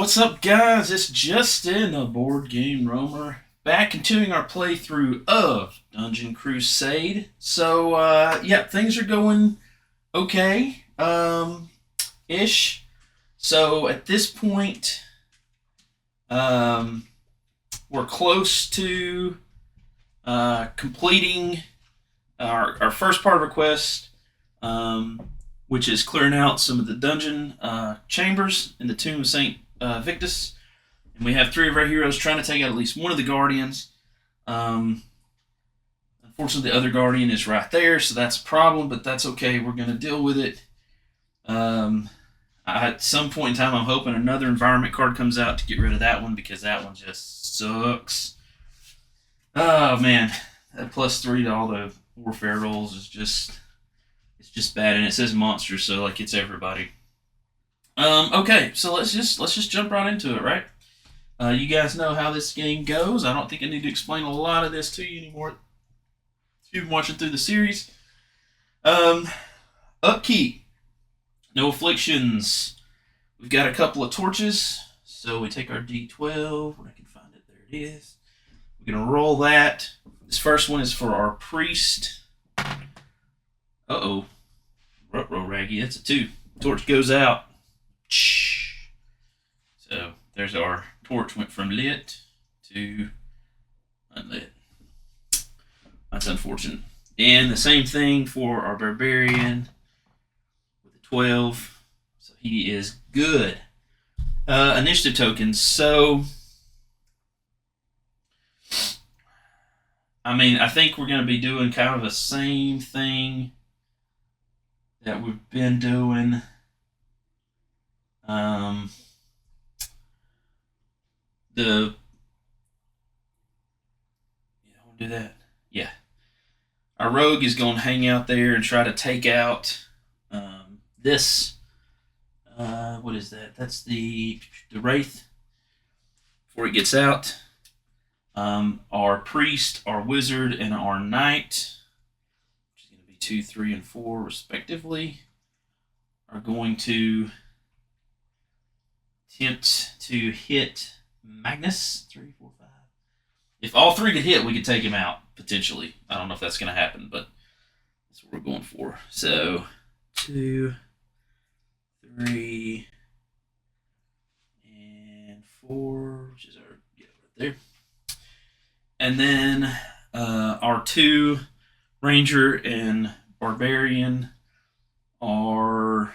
What's up, guys? It's Justin, a board game roamer, back continuing our playthrough of Dungeon Crusade. So, things are going okay, ish. So at this point, um, we're close to completing our first part of our quest, which is clearing out some of the dungeon chambers in the Tomb of Saint Victus. And we have three of our heroes trying to take out at least one of the guardians. Unfortunately, the other guardian is right there, so that's a problem, but that's okay. We're going to deal with it. At some point in time, I'm hoping another environment card comes out to get rid of that one, because that one just sucks. Oh, man. That +3 to all the warfare rolls is just bad, and it says monster, so like it's everybody. Okay, so let's just jump right into it, right? You guys know how this game goes. I don't think I need to explain a lot of this to you anymore. If you've been watching through the series, upkeep, no afflictions. We've got a couple of torches, so we take our D12. When I can find it, there it is. We're gonna roll that. This first one is for our priest. Uh-oh. Ruh-roh, Raggy. That's a 2. Torch goes out. So there's our torch. Went from lit to unlit. That's unfortunate. And the same thing for our barbarian with a 12. So he is good. Initiative tokens. So, I think we're going to be doing kind of the same thing that we've been doing. I want to do that. Yeah. Our rogue is going to hang out there and try to take out this. What is that? That's the wraith. Before he gets out, our priest, our wizard, and our knight, which is going to be 2, 3, and 4 respectively, are going to attempt to hit Magnus. 3, 4, 5. If all 3 could hit, we could take him out, potentially. I don't know if that's going to happen, but that's what we're going for. So, 2, 3, and 4, which is our right there. And then our 2 ranger and barbarian are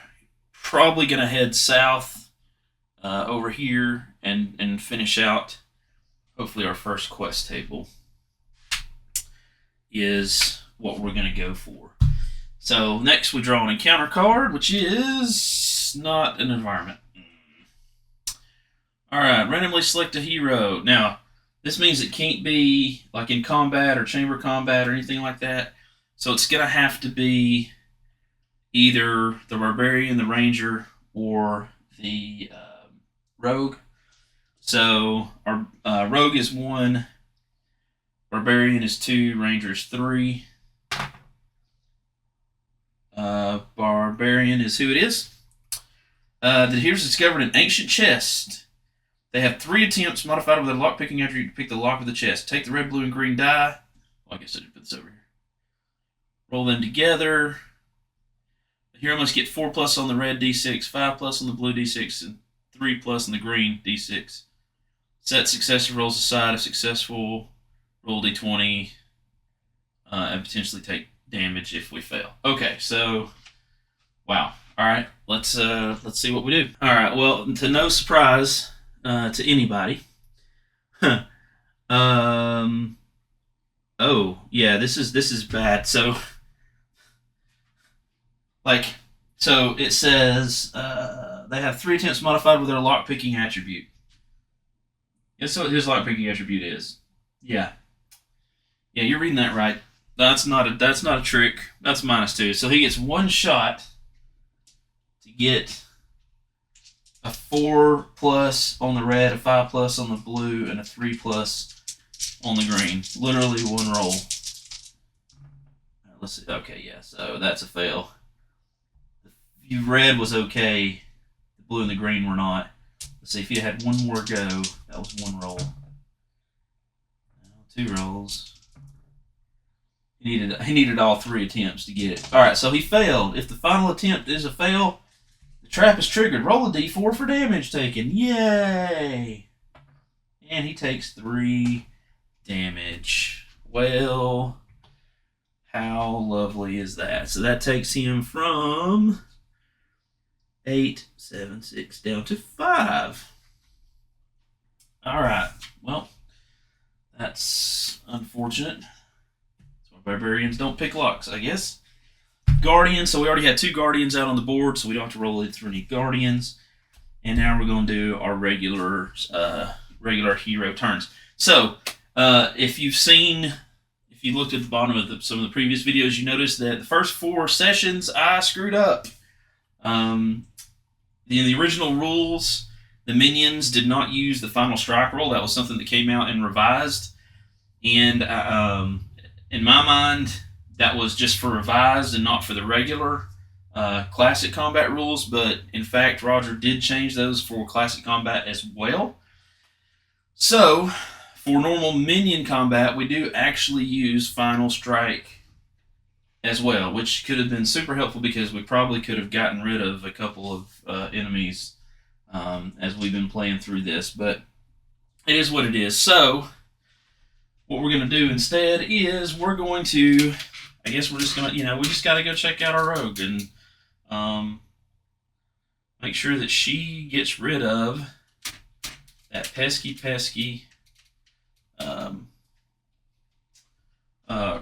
probably going to head south over here and finish out. Hopefully our first quest table is what we're going to go for. So next we draw an encounter card, which is not an environment. Alright, randomly select a hero. Now, this means it can't be like in combat or chamber combat or anything like that. So it's going to have to be either the barbarian, the ranger, or the rogue. So our rogue is 1, barbarian is 2, ranger is 3. Barbarian is who it is. The heroes discovered an ancient chest. They have 3 attempts modified with a lockpicking attribute to pick the lock of the chest. Take the red, blue, and green die. Well, I guess I did put this over here. Roll them together. The hero must get 4+ on the red d6, 5+ on the blue d6, and 3+ on the green d6. Set successive rolls aside. If successful, roll d20, and potentially take damage if we fail. Okay, so wow. All right, let's see what we do. All right. Well, to no surprise to anybody. Oh yeah, this is bad. So it says they have 3 attempts modified with their lockpicking attribute. Guess what his lockpicking attribute is? Yeah, you're reading that right. That's not a trick. That's -2. So he gets 1 shot to get a 4+ on the red, a 5+ on the blue, and a 3+ on the green. Literally 1 roll. Let's see. Okay, yeah. So that's a fail. The red was okay. The blue and the green were not. The Let's see if he had one more go. That was one roll. Two rolls. He needed all 3 attempts to get it. All right, so he failed. If the final attempt is a fail, the trap is triggered. Roll a d4 for damage taken. Yay! And he takes 3 damage. Well, how lovely is that? So that takes him from 8, 7, 6 down to 5. All right. Well, that's unfortunate. That's why barbarians don't pick locks, I guess. Guardians. So we already had 2 guardians out on the board, so we don't have to roll it through any guardians. And now we're going to do our regular hero turns. So if you looked at the bottom of some of the previous videos, you noticed that the first 4 sessions I screwed up. In the original rules, the minions did not use the final strike roll. That was something that came out and revised. And in my mind, that was just for revised and not for the regular classic combat rules. But in fact, Roger did change those for classic combat as well. So for normal minion combat, we do actually use final strike as well, which could have been super helpful because we probably could have gotten rid of a couple of enemies as we've been playing through this, but it is what it is. So what we're going to do instead is we're going to, I guess we're just going to, we just got to go check out our rogue and make sure that she gets rid of that pesky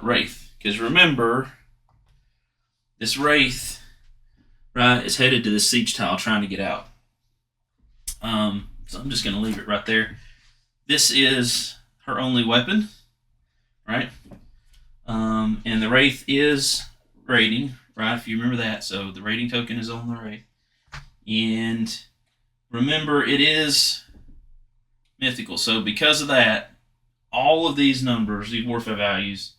Wraith. Because remember, this Wraith, right, is headed to the siege tile trying to get out. So I'm just going to leave it right there. This is her only weapon, right? And the Wraith is raiding, right, if you remember that. So the raiding token is on the Wraith. And remember, it is mythical. So because of that, all of these numbers, these warfare values,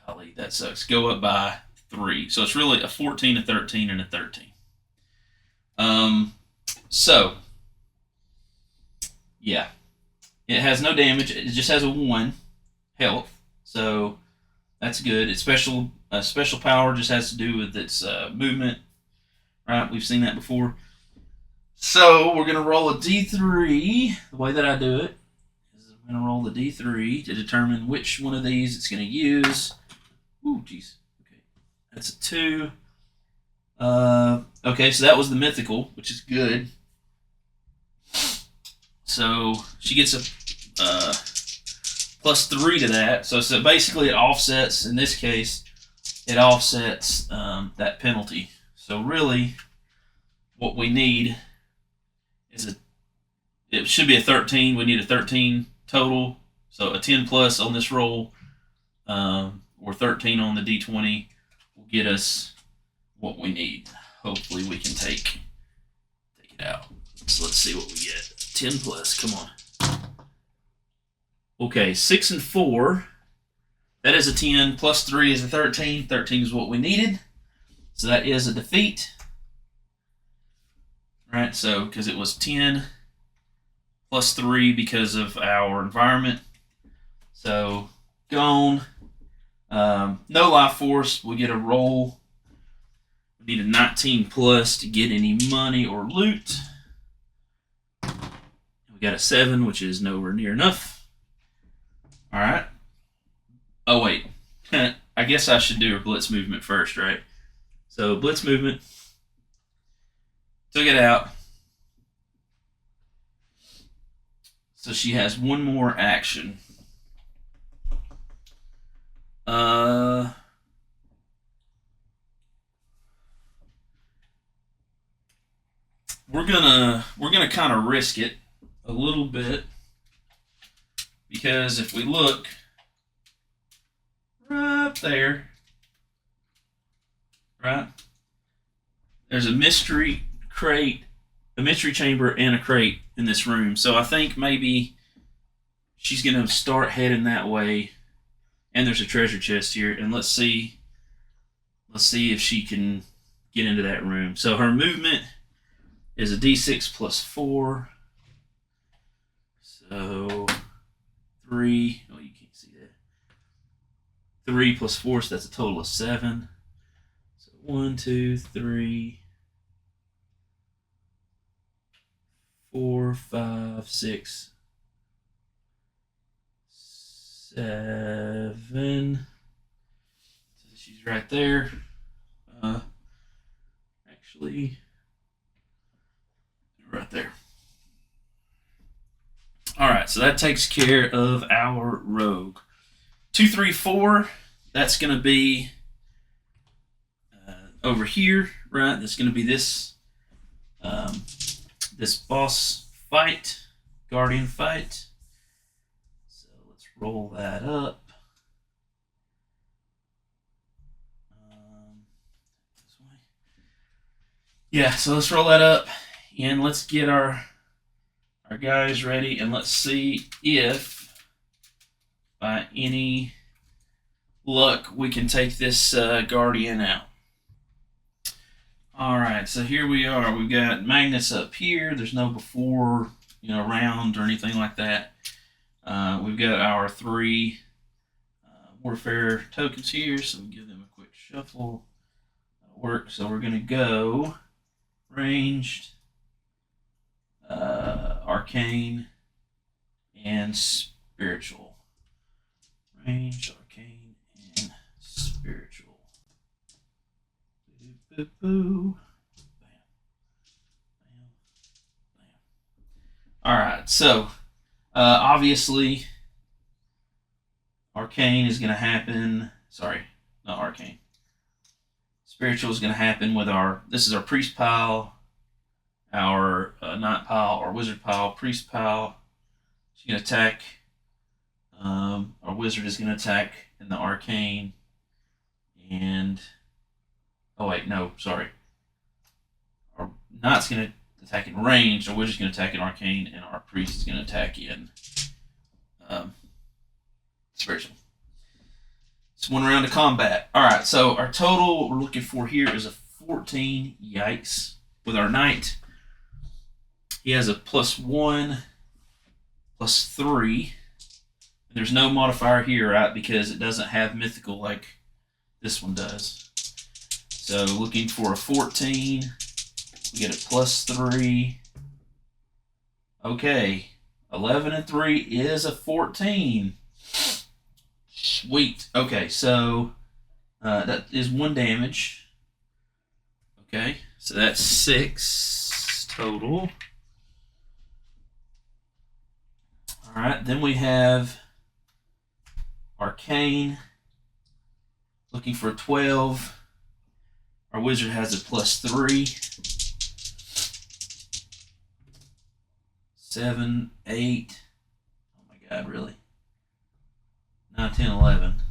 golly, that sucks, go up by 3. So it's really a 14, a 13, and a 13. So, yeah. It has no damage. It just has a 1 health. So that's good. Its special power just has to do with its movement. Right? We've seen that before. So we're going to roll a d3. The way that I do it is I'm going to roll the d3 to determine which one of these it's going to use. Ooh, jeez. Okay. That's a 2. Okay, so that was the mythical, which is good. So she gets a +3 to that. So basically it offsets, in this case, it offsets that penalty. So really, what we need is it should be a 13. We need a 13 total. So a 10 plus on this roll, or 13 on the d20 will get us what we need. Hopefully we can take it out. So let's see what we get. 10 plus, come on. Okay, 6 and 4. That is a 10. Plus 3 is a 13. 13 is what we needed. So that is a defeat. Right, so because it was 10 plus 3 because of our environment. So gone. No life force. We get a roll. We need a 19 plus to get any money or loot. We got a 7, which is nowhere near enough. All right. Oh, wait. I guess I should do her blitz movement first, right? So blitz movement. Took it out. So she has one more action. We're gonna kind of risk it a little bit, because if we look right there, right, there's a mystery crate, a mystery chamber, and a crate in this room. So I think maybe she's gonna start heading that way. And there's a treasure chest here, and let's see if she can get into that room. So her movement is a d6 plus 4. So 3. Oh, you can't see that. 3 plus 4, so that's a total of 7. So 1, 2, 3, 4, 5, 6, 7. So she's right there. Actually, right there. All right, so that takes care of our rogue. 2, 3, 4. That's going to be over here, right? That's going to be this this boss fight, guardian fight. So let's roll that up. This way. Yeah, so let's roll that up, and let's get our guys ready, and let's see if by any luck we can take this guardian out. All right, so here we are. We've got Magnus up here. There's no before, round or anything like that. We've got our 3 warfare tokens here, so we'll give them a quick shuffle. That'll work. So we're going to go ranged, arcane, and spiritual. Ranged, arcane, and spiritual. Boo, boo. Bam. Bam. Bam. All right, so obviously arcane is going to happen. Sorry, not arcane. Spiritual is going to happen with this is our priest pile, our knight pile, our wizard pile. Priest pile, she's going to attack. Our wizard is going to attack in the arcane. And oh wait, no, sorry. Our knight's going to attack in range. Our wizard's going to attack in arcane, and our priest is going to attack in spiritual. It's 1 round of combat. All right, so our total what we're looking for here is a 14. Yikes! With our knight, he has a +1, +3. There's no modifier here, right? Because it doesn't have mythical like this one does. So looking for a 14. We get a +3. Okay. 11 and 3 is a 14. Sweet. Okay, so that is 1 damage. Okay, so that's 6 total. All right, then we have arcane. Looking for a 12. Our wizard has a +3. 7, 8. Oh my god, really? 9, 10, 11.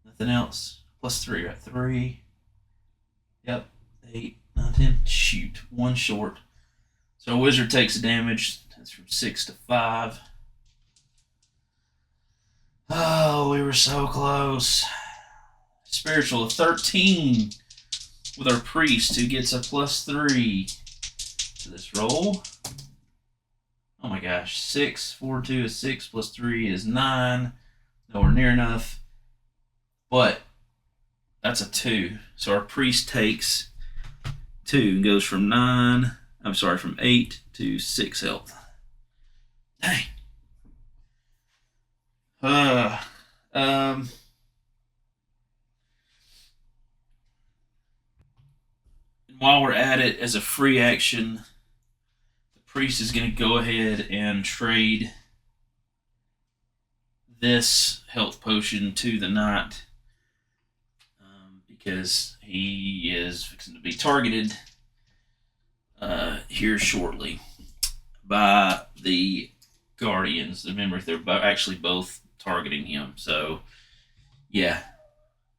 Nothing else. +3, right? 3. Yep. 8, 9, 10. Shoot. 1 short. So our wizard takes damage. That's from 6 to 5. Oh, we were so close. Spiritual, 13 with our priest, who gets a +3 to this roll. Oh my gosh, 6, 4, 2 is 6, +3 is 9. Nowhere near enough. But that's a 2. So our priest takes 2 and goes from 8 to 6 health. Dang. And while we're at it, as a free action, the priest is going to go ahead and trade this health potion to the knight because he is fixing to be targeted here shortly by the guardians. Remember, they're actually both targeting him. So, yeah,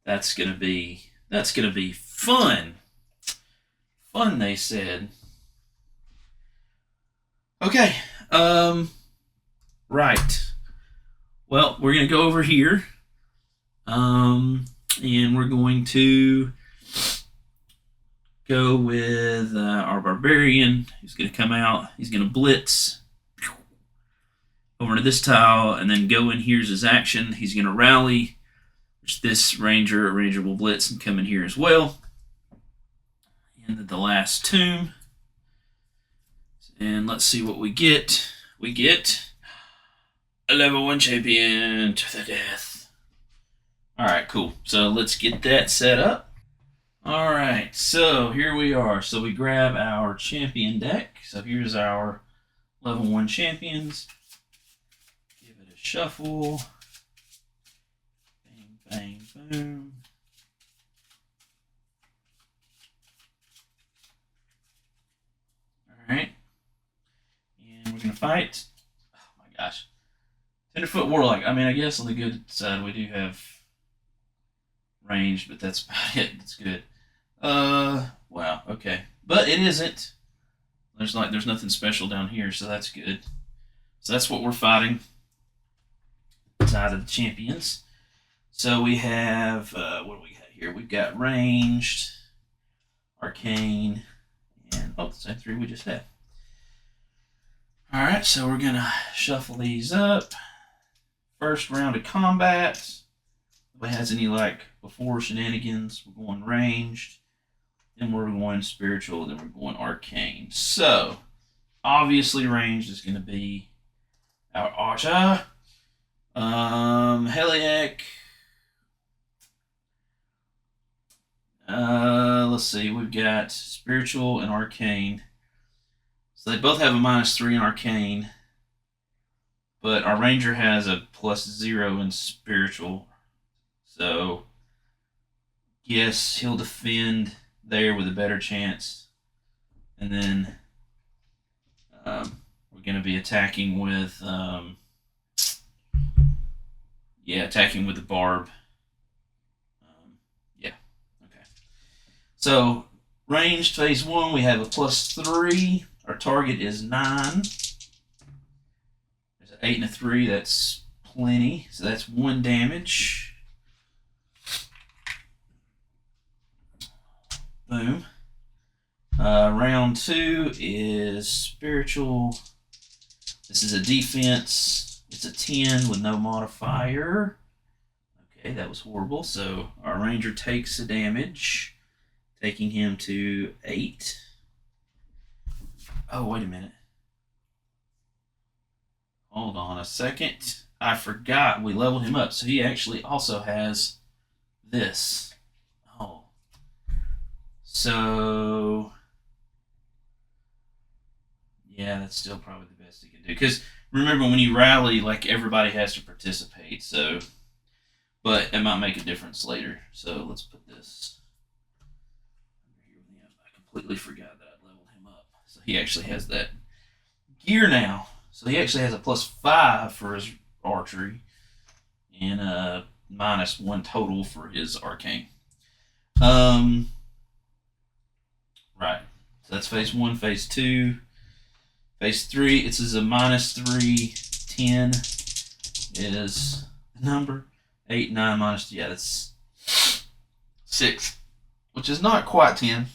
that's gonna be fun. Fun, they said. Okay. Right. Well, we're gonna go over here. And we're going to go with our barbarian. He's going to come out. He's going to blitz over to this tile, and then go in. Here's his action. He's going to rally, which this ranger will blitz and come in here as well. And the last tomb. And let's see what we get. We get a level 1 champion to the death. Alright, cool. So let's get that set up. Alright, so here we are. So we grab our champion deck. So here's our level 1 champions. Give it a shuffle. Bang, bang, boom. Alright. And we're going to fight. Oh my gosh. 10-foot warlock. I mean, I guess on the good side we do have range, but that's about it. That's good. Wow, okay. But it isn't. There's nothing special down here, so that's good. So that's what we're fighting. Side of the champions. So we have what do we got here? We've got ranged, arcane, and the same 3 we just had. Alright, so we're gonna shuffle these up. First round of combat. If it has any before shenanigans, we're going ranged. Then we're going spiritual, then we're going arcane. So, obviously ranged is going to be our archer. Heliac. Let's see, we've got spiritual and arcane. So they both have a -3 in arcane. But our ranger has a +0 in spiritual. So, yes, he'll defend there with a better chance. And then we're going to be attacking with attacking with the barb. Okay. So ranged phase 1, we have a +3. Our target is 9. There's an 8 and a 3. That's plenty. So that's 1 damage. Boom. Round 2 is spiritual. This is a defense. It's a 10 with no modifier. Okay, that was horrible. So our ranger takes the damage, taking him to 8. Oh, wait a minute. Hold on a second. I forgot we leveled him up. So he actually also has this. Oh. So, yeah, that's still probably the best he can do. Because remember, when you rally, everybody has to participate. So, but it might make a difference later. So let's put this here with him. I completely forgot that I leveled him up. So he actually has that gear now. So he actually has a +5 for his archery and a -1 total for his arcane. Right. So that's phase 1. Phase 2. Phase 3, it says a -3, 10 is the number. 8, 9 minus, yeah, that's 6, which is not quite 10.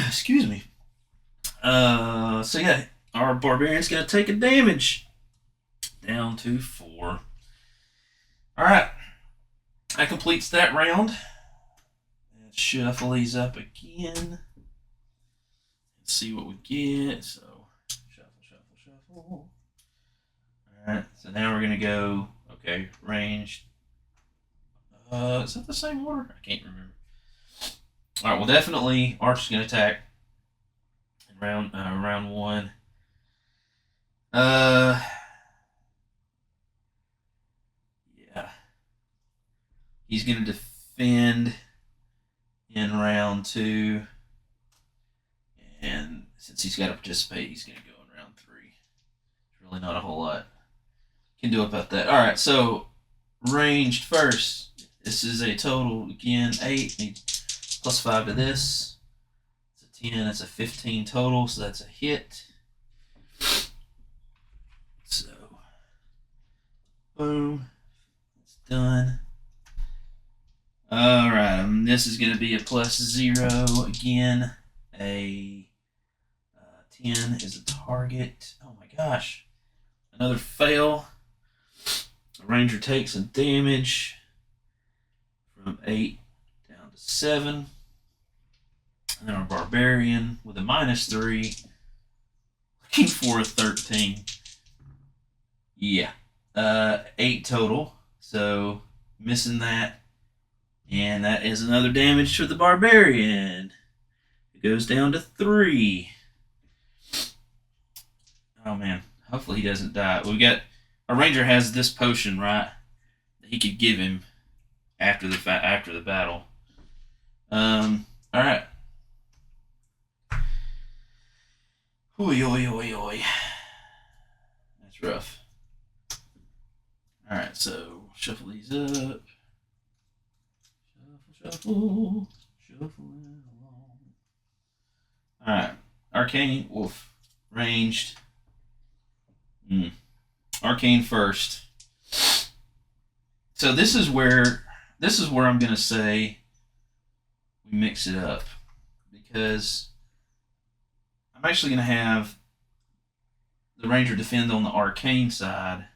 Excuse me. So yeah, our barbarian's gonna take a damage down to 4. Alright. That completes that round. Let's shuffle these up again. Let's see what we get. So shuffle. Alright, so now we're gonna go, okay, ranged. Is that the same order? I can't remember. Alright, well definitely Archer's gonna attack in round 1. Yeah. He's gonna defend in round 2. And since he's got to participate, he's going to go in round 3. There's really not a whole lot can do about that. Alright, so ranged first. This is a total, again, 8. Need +5 to this. It's a 10. That's a 15 total, so that's a hit. So, boom. It's done. Alright, this is going to be a +0 again. A 10 is a target. Oh my gosh. Another fail. The Ranger takes some damage from 8 down to 7. And then our Barbarian with a -3. Looking for a 13. Yeah. 8 total. So missing that. And that is another damage to the Barbarian. It goes down to 3. Oh man. Hopefully he doesn't die. We got our Ranger has this potion, right? That he could give him after the battle. Alright. Oi, oi, oi, oi. That's rough. Alright, so shuffle these up. Shuffle. Shuffling along. Alright. Arcane Wolf. Ranged. Arcane first. So this is where I'm gonna say we mix it up. Because I'm actually gonna have the Ranger defend on the arcane side.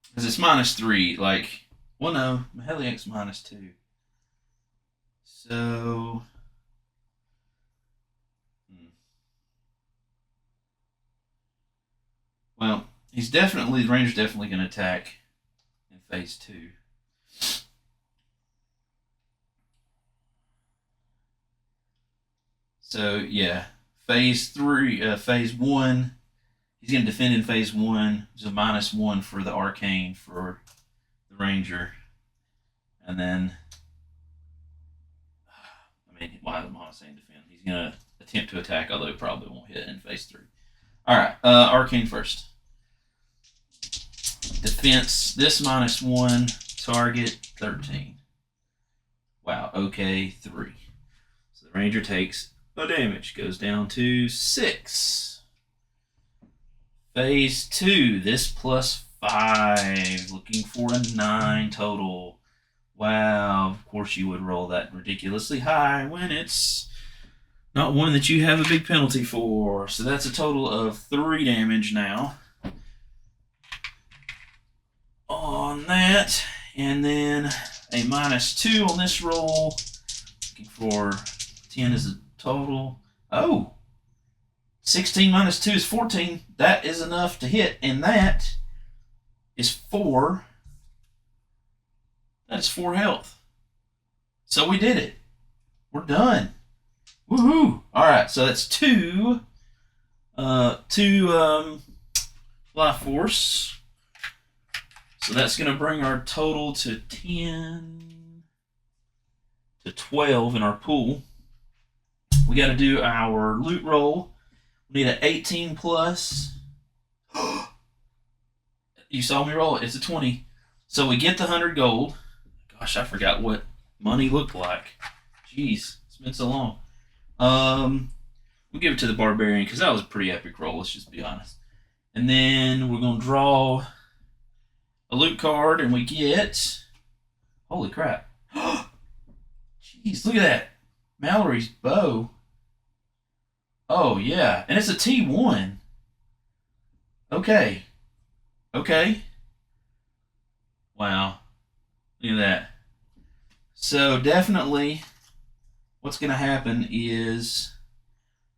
Because it's -3, like, well, no, Maheliac's -2. So, well, the Ranger's definitely going to attack in phase 2. So, yeah, phase 1, he's going to defend in phase 1. There's a -1 for the arcane for the Ranger. And then, why am I saying defend? He's going to attempt to attack, although he probably won't hit in phase 3. Alright, arcane first. Defense, this -1, target 13. Wow, okay, 3. So the Ranger takes no damage, goes down to 6. Phase 2, this +5, looking for a 9 total. Wow, of course you would roll that ridiculously high when it's not one that you have a big penalty for. So that's a total of 3 damage now on that. And then a -2 on this roll. Looking for 10 is a total. Oh! 16 -2 is 14. That is enough to hit. And that is 4. That's 4 health. So we did it. We're done. Woohoo! Alright, so that's 2 life force. So that's going to bring our total to 10 to 12 in our pool. We got to do our loot roll. We need an 18 plus. You saw me roll it. It's a 20. So we get the 100 gold. Gosh, I forgot what money looked like. Jeez, it's been so long. We'll give it to the Barbarian because that was a pretty epic roll, let's just be honest. And then we're going to draw a loot card and we get... Holy crap. Jeez, look at that. Mallory's bow. Oh, yeah. And it's a T1. Okay. Okay. Wow. Look at that. So definitely what's going to happen is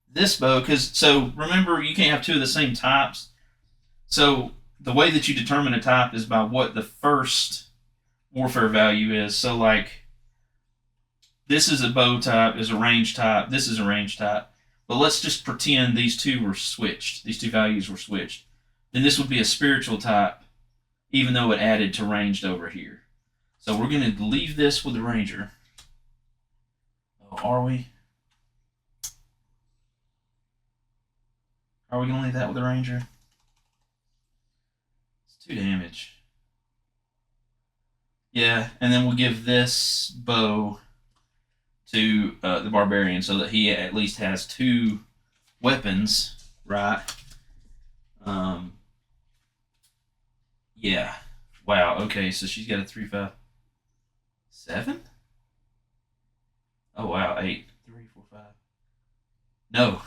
this bow, so remember you can't have 2 of the same types. So the way that you determine a type is by what the first warfare value is. So like this is a bow type, is a range type, this is a range type. But let's just pretend these 2 were switched. These 2 values were switched. Then this would be a spiritual type, even though it added to ranged over here. So we're going to leave this with the Ranger. Oh, are we? Are we going to leave that with the Ranger? It's 2 damage. Yeah, and then we'll give this bow to the Barbarian so that he at least has 2 weapons, right? Yeah. Wow. Okay, so she's got a 3, 5, 7. Oh wow, 8, 3, 4, 5. No.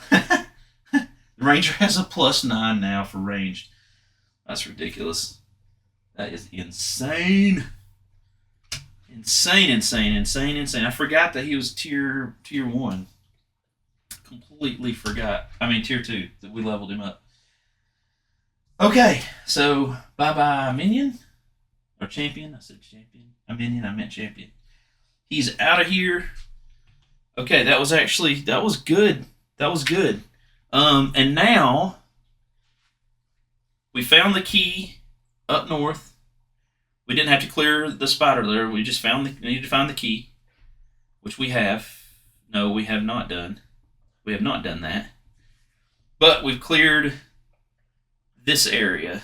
The Ranger has a +9 now for ranged. That's ridiculous. That is insane. Insane, insane, insane, insane. I forgot that he was tier 1. Completely forgot. I mean tier 2 that we leveled him up. Okay, so bye bye minion or champion. I said champion. A minion. I meant champion. He's out of here. Okay, that was good. That was good. And now we found the key up north. We didn't have to clear the spider there. We just needed to find the key, which we have. No, we have not done. We have not done that. But we've cleared this area.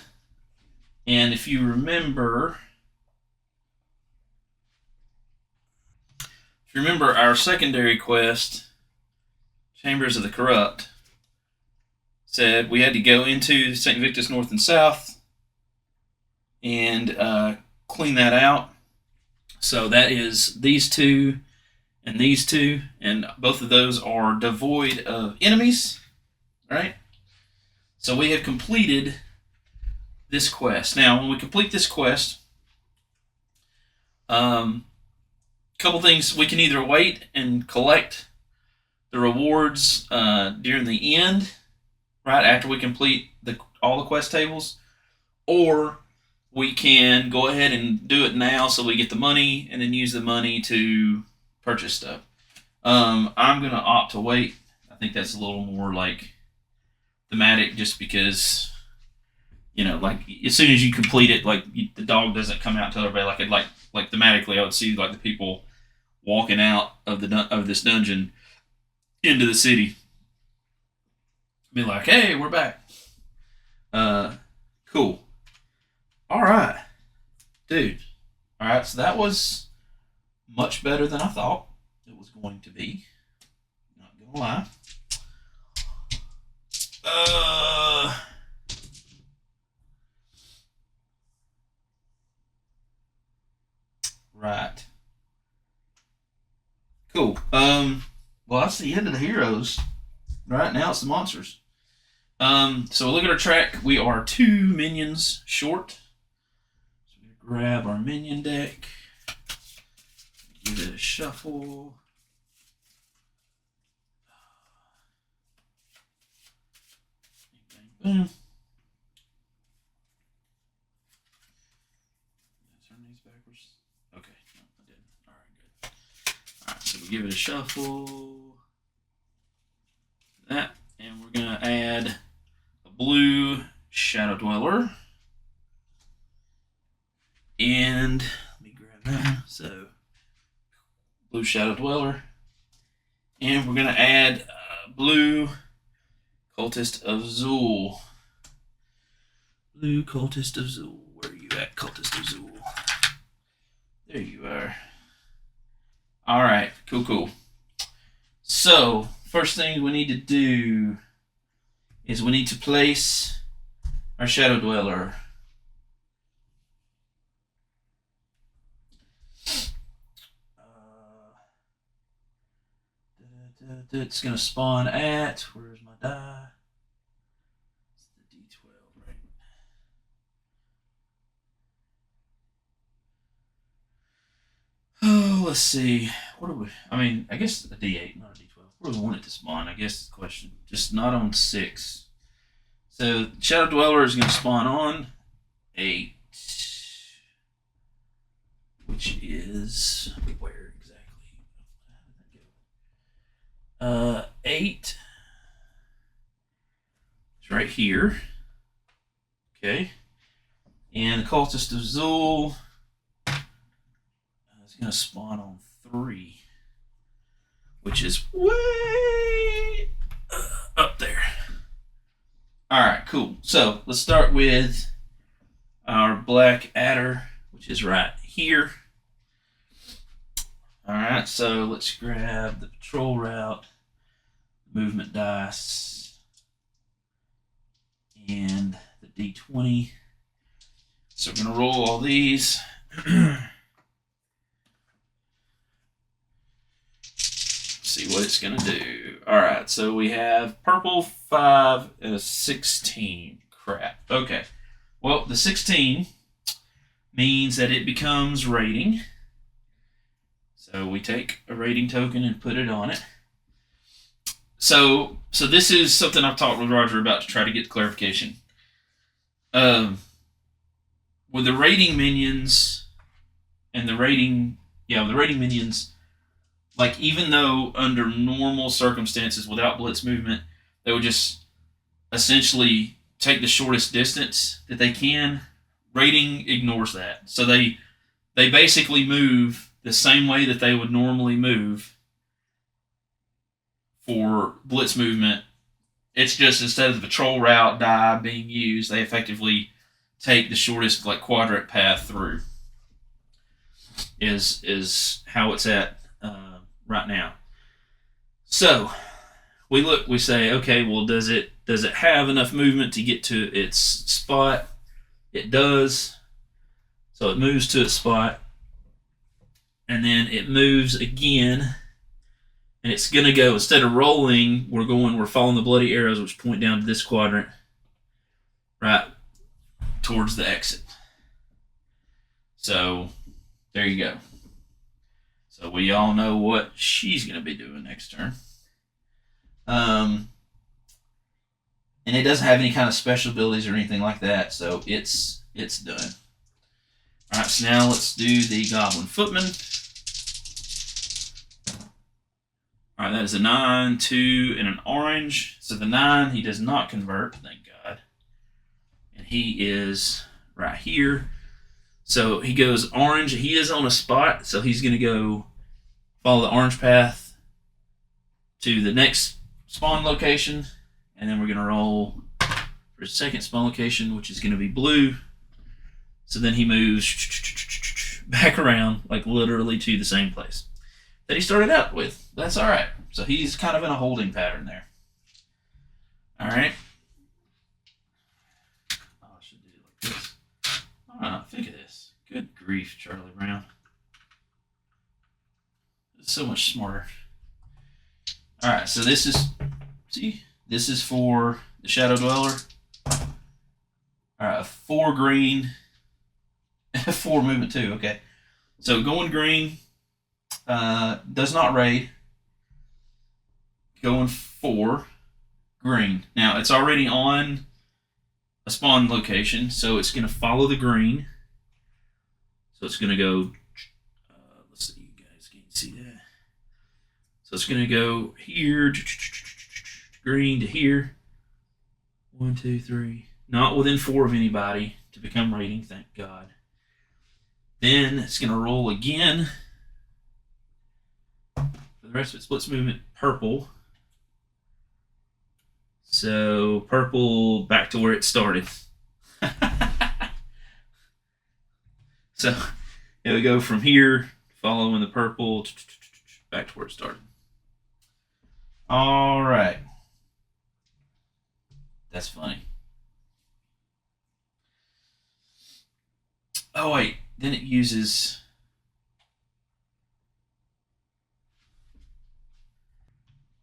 And if you remember, our secondary quest, Chambers of the Corrupt, said we had to go into St. Victus North and South and clean that out. So that is these two and these two, and both of those are devoid of enemies, right? So we have completed this quest. Now, when we complete this quest, couple things, we can either wait and collect the rewards during the end, right after we complete all the quest tables, or we can go ahead and do it now so we get the money and then use the money to purchase stuff. I'm going to opt to wait. I think that's a little more like thematic, just because, like as soon as you complete it, like the dog doesn't come out to everybody like thematically. I would see like the people walking out of this dungeon into the city, be like, "Hey, we're back." Cool. All right, dude. All right, so that was much better than I thought it was going to be. Not gonna lie. Right. Cool. Well, that's the end of the heroes. Right now, it's the monsters. So look at our track. We are 2 minions short. So we're gonna grab our minion deck. Give it a shuffle. Bang, bang. Turn these backwards. Okay, no, I didn't. All right, good. All right, so we give it a shuffle. That, and we're gonna add a blue Shadow Dweller. And let me grab that. So blue Shadow Dweller, and we're gonna add blue Cultist of Zul. Blue Cultist of Zul. Where are you at, Cultist of Zul? There you are. All right, cool. So first thing we need to do is we need to place our Shadow Dweller. It's going to spawn at, where's my die? It's the D12, right? Oh, let's see. What do we, I guess a D8, not a D12. Where do we want it to spawn? I guess the question. Just not on 6. So Shadow Dweller is going to spawn on 8. Which is, where exactly? 8. It's right here. Okay. And the Cultist of Zul is going to spawn on 3, which is way up there. All right, cool. So let's start with our Black Adder, which is right here. All right, so let's grab the patrol route, movement dice, and the D20. So we're going to roll all these. See what it's going to do. Alright, so we have purple 5 and a 16. Crap. Okay. Well, the 16 means that it becomes rating. So we take a rating token and put it on it. So this is something I've talked with Roger about to try to get clarification. With the rating minions and the rating minions, like even though under normal circumstances without blitz movement, they would just essentially take the shortest distance that they can. Rating ignores that. So they basically move the same way that they would normally move for blitz movement. It's just instead of the patrol route die being used, they effectively take the shortest like quadrant path through. Is how it's at right now. So we say, okay, well, does it have enough movement to get to its spot? It does. So it moves to its spot, and then it moves again, and it's gonna go, instead of rolling, we're following the bloody arrows which point down to this quadrant, right towards the exit. So there you go. So we all know what she's going to be doing next turn. And it doesn't have any kind of special abilities or anything like that, so it's done. All right, so now let's do the Goblin Footman. All right, that is a 9, 2, and an orange. So the 9, he does not convert, thank God. And he is right here. So he goes orange. He is on a spot, so he's going to go follow the orange path to the next spawn location, and then we're going to roll for his second spawn location, which is going to be blue. So then he moves back around, like literally to the same place that he started out with. That's all right. So he's kind of in a holding pattern there. All right. Oh, I should do it like this. Think of this. Good grief, Charlie Brown. It's so much smarter. All right, so this is for the Shadow Dweller. All right, 4 green, 4 movement too. Okay, so going green does not raid. Going 4 green. Now it's already on a spawn location, so it's going to follow the green. So it's going to go, let's see, you guys can see that. So it's going to go here, green to here. 1, 2, 3. Not within 4 of anybody to become rating, thank God. Then it's going to roll again. For the rest of it, splits movement purple. So purple back to where it started. So it'll go from here, following the purple, back to where it started. All right. That's funny. Oh, wait. Then it uses...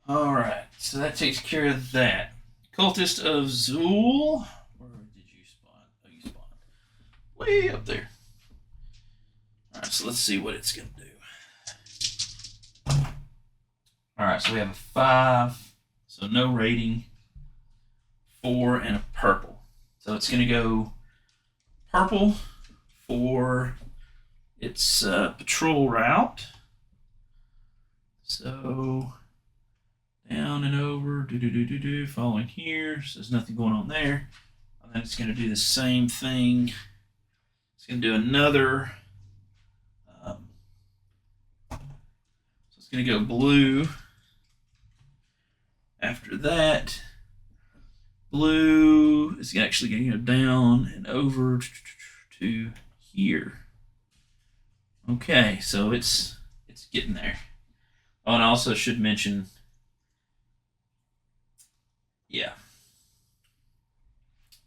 All right. So that takes care of that. Cultist of Zool. Where did you spawn? Oh, you spawned way up there. All right, so let's see what it's going to do. All right, so we have a 5, so no rating, 4, and a purple. So it's going to go purple for its patrol route. So down and over, following here. So there's nothing going on there. And then it's going to do the same thing. It's going to do another. So it's going to go blue. After that, blue is actually going to go down and over to here. Okay, so it's getting there. Oh, and I also should mention, yeah,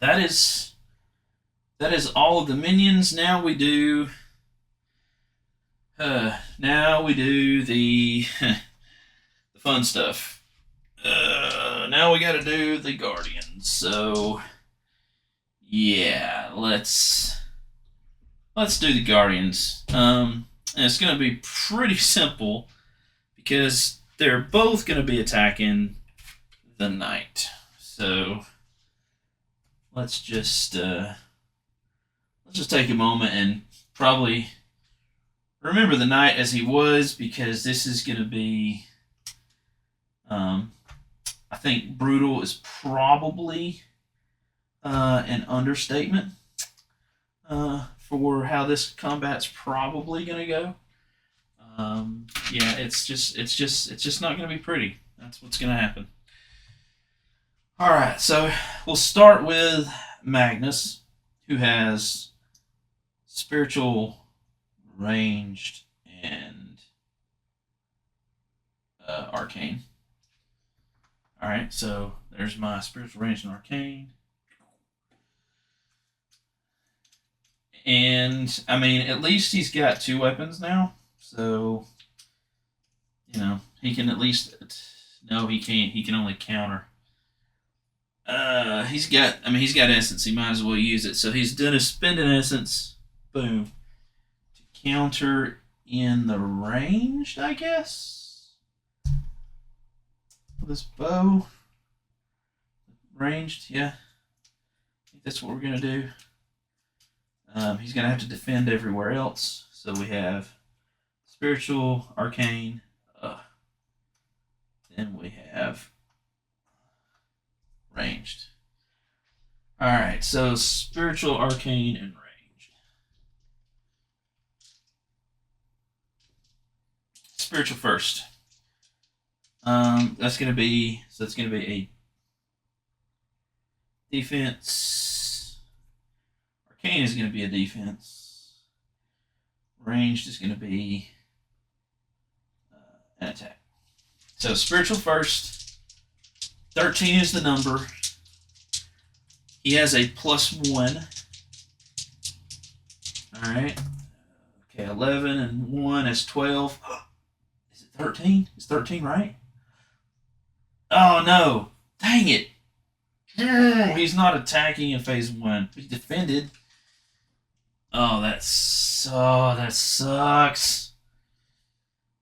that is that is all of the minions. Now we do the the fun stuff. Now we got to do the Guardians. So yeah, let's do the Guardians. And it's gonna be pretty simple because they're both gonna be attacking the knight. So let's just take a moment and probably remember the knight as he was, because this is going to be, I think brutal is probably an understatement for how this combat's probably going to go. Yeah, it's just not going to be pretty. That's what's going to happen. All right, so we'll start with Magnus, who has spiritual, ranged, and arcane. All right, so there's my spiritual, ranged, and arcane. And I mean, at least he's got 2 weapons now, so you know he can at least. No, he can't. He can only counter. He's got essence. He might as well use it. So he's done a spend an essence. Boom. To counter in the ranged, I guess. With this bow. Ranged, yeah. I think that's what we're gonna do. He's gonna have to defend everywhere else. So we have spiritual, arcane. Then we have ranged. Alright, so spiritual, arcane, and ranged. Spiritual first. That's gonna be a defense. Arcane is gonna be a defense. Ranged is gonna be an attack. So spiritual first. 13 is the number. He has a +1. Alright. Okay, 11 and 1 is 12. Is it 13? Is 13 right? Oh no! Dang it! He's not attacking in phase 1. He defended. Oh, that sucks.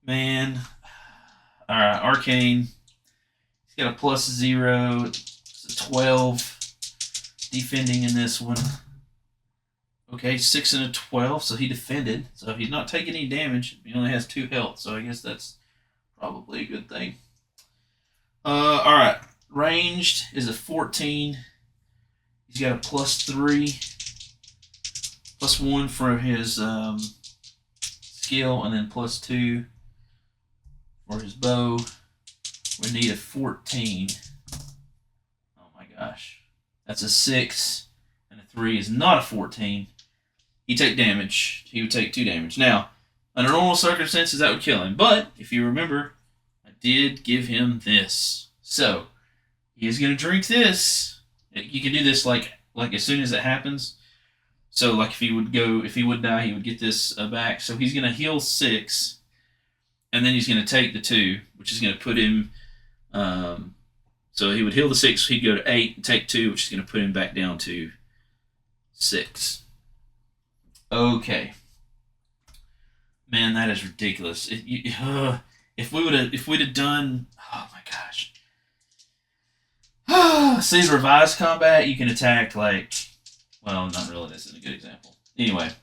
Man. Alright, arcane. He's got a +0. It's a 12. Defending in this one. Okay, 6 and a 12, so he defended. So he's not taking any damage. He only has 2 health, so I guess that's probably a good thing. Alright. Ranged is a 14. He's got a +3. +1 for his skill, and then +2 for his bow. We need a 14. Oh my gosh. That's a 6, and a 3 is not a 14. He'd take damage. He would take 2 damage. Now, under normal circumstances, that would kill him. But, if you remember, I did give him this. So, he is going to drink this. You can do this like as soon as it happens. So, like if he would die, he would get this back. So, he's going to heal 6, and then he's going to take the 2, which is going to put him... so he would heal the 6, he'd go to 8, and take 2, which is going to put him back down to 6. Okay. Man, that is ridiculous. If we'd have done, oh my gosh. See, revised combat, you can attack well, not really. This isn't a good example. Anyway.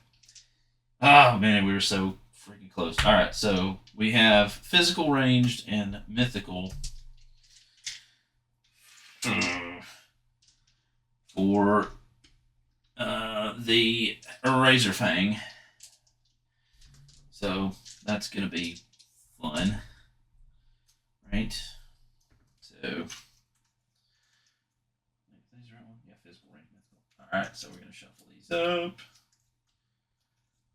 Oh man, we were so freaking close. All right, so we have physical, ranged, and mythical. For the Razor Fang. So that's going to be fun. Right? So. Yeah, physical, range, mythical. Alright, so we're going to shuffle these up.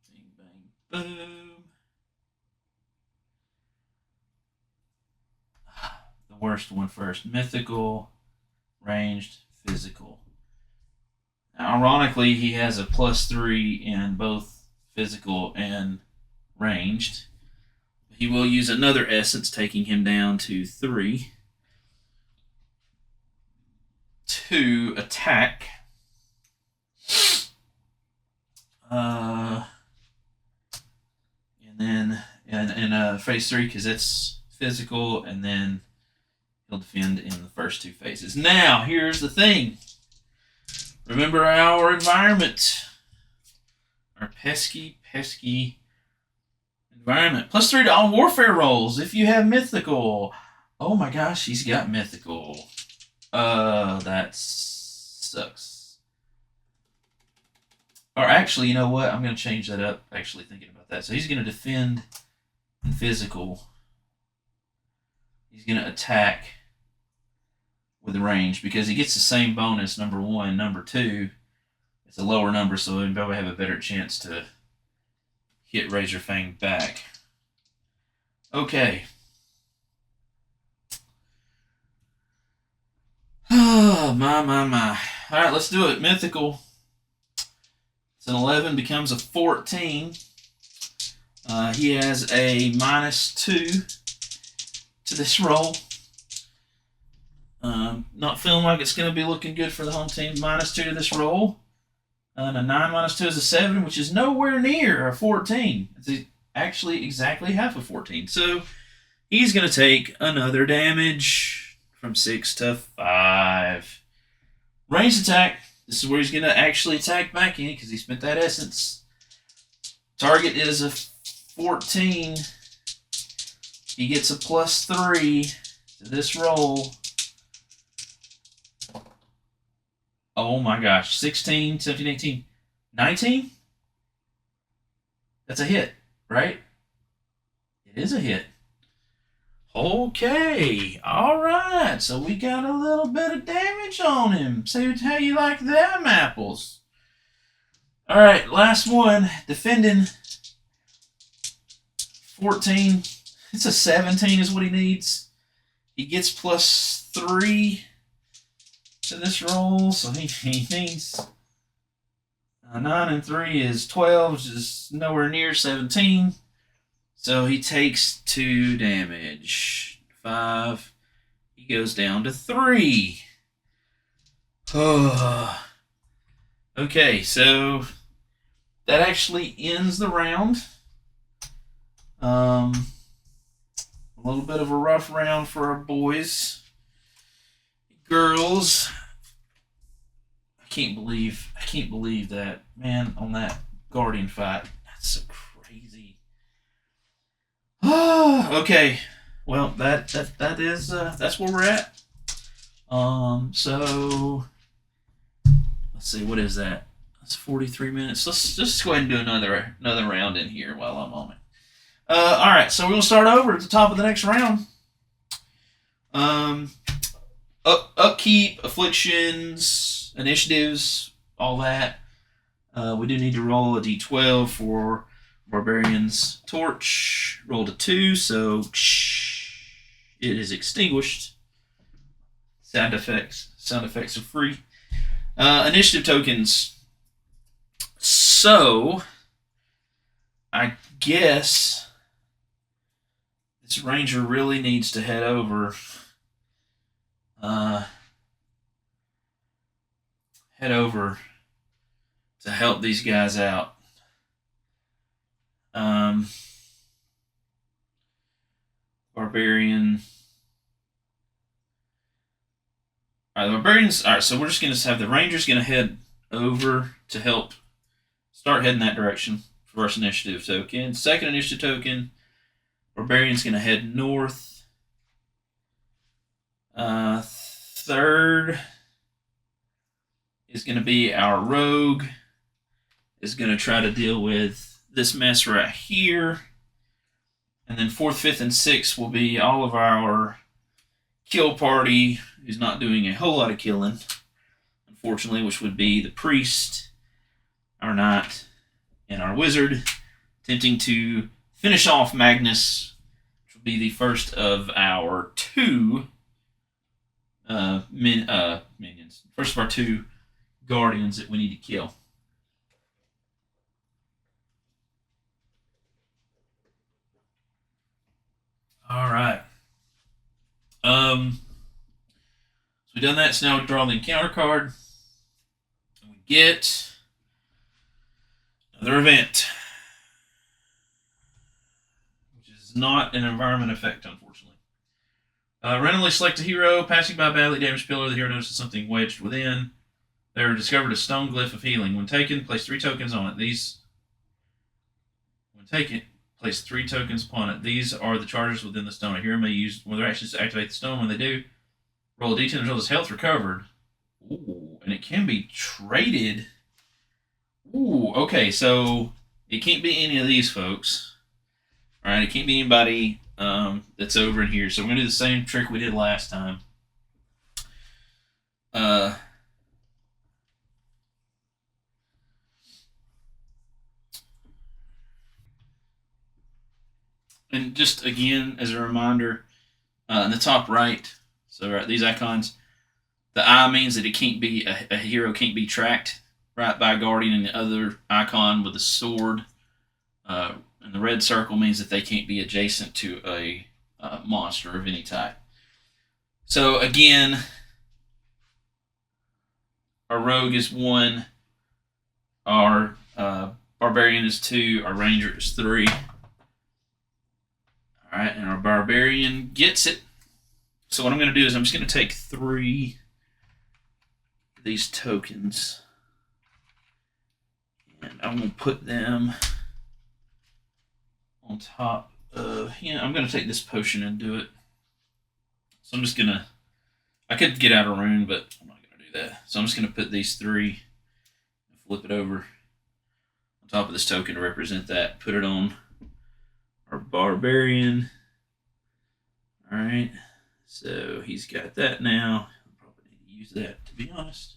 Bing, bang, boom. The worst one first. Mythical. Ranged, physical. Ironically, he has a +3 in both physical and ranged. He will use another essence, taking him down to 3. To attack. And then in phase 3, because that's physical, and then he'll defend in the first 2 phases. Now, here's the thing. Remember our environment. Our pesky environment. +3 to all warfare rolls if you have mythical. Oh my gosh, he's got mythical. That sucks. Or actually, you know what? I'm going to change that up, actually thinking about that. So he's going to defend in physical. He's going to attack with range because he gets the same bonus, number 1. Number 2, it's a lower number, so he'll probably have a better chance to hit Razor Fang back. Okay. Oh, my. All right, let's do it. Mythical. It's an 11, becomes a 14. He has a -2 to this roll. Not feeling like it's going to be looking good for the home team. -2 to this roll. And a 9 -2 is a 7, which is nowhere near a 14. It's actually exactly half of 14. So he's going to take another damage from 6 to 5. Ranged attack. This is where he's going to actually attack back in because he spent that essence. Target is a 14. He gets a +3 to this roll. Oh my gosh. 16, 17, 18, 19? That's a hit, right? It is a hit. Okay. All right. So we got a little bit of damage on him. See how you like them apples. All right. Last one. Defending. 14. It's a 17 is what he needs. He gets +3 to this roll, so he needs 9 and 3 is 12, which is nowhere near 17. So he takes 2 damage. 5. He goes down to 3. Okay, so that actually ends the round. A little bit of a rough round for our boys. Girls, I can't believe that, man, on that Guardian fight. That's so crazy. Okay, well that's where we're at. So let's see, what is that? That's 43 minutes. Let's just go ahead and do another round in here while I'm on it. All right, so we'll start over at the top of the next round. Upkeep, afflictions, initiatives, all that. We do need to roll a d12 for Barbarian's Torch. Rolled a 2, so it is extinguished. Sound effects are free. Initiative tokens. So, I guess this ranger really needs to head over. To help these guys out. Barbarian. Alright, the Barbarians. Alright, so we're just going to have the Rangers going to head over to help start heading that direction. First initiative token. Second initiative token, Barbarian's going to head north. Third is going to be our rogue. Is going to try to deal with this mess right here. And then 4th, 5th, and 6th will be all of our kill party, who's not doing a whole lot of killing, unfortunately, which would be the priest, our knight, and our wizard, attempting to finish off Magnus, which will be the first of our 2 minions. First of our 2 guardians that we need to kill. All right. So we've done that. So now we draw the encounter card. And we get another event, which is not an environment effect, unfortunately. Randomly select a hero. Passing by a badly damaged pillar, the hero notices something wedged within. They are discovered a stone glyph of healing. When taken, place 3 tokens on it. When taken, place 3 tokens upon it. These are the charges within the stone. A hero may use one of their actions to activate the stone. When they do, roll a d10 until its health recovered. Ooh, and it can be traded. Ooh, okay, so it can't be any of these folks. All right, it can't be anybody that's over in here. So we're going to do the same trick we did last time. And just again, as a reminder, in the top right, so right, these icons, the eye means that it can't be a hero can't be tracked right by a guardian, and the other icon with the sword and the red circle means that they can't be adjacent to a monster of any type. So again, our rogue is 1, our barbarian is 2, our ranger is 3. All right, and our barbarian gets it. So what I'm going to do is I'm just going to take 3 of these tokens, and I'm going to put them on top of, I'm going to take this potion and do it. So I'm just going to, I could get out a rune, but I'm not going to do that. So I'm just going to put these 3 and flip it over on top of this token to represent that. Put it on our barbarian. All right, so he's got that now. I probably need to use that, to be honest.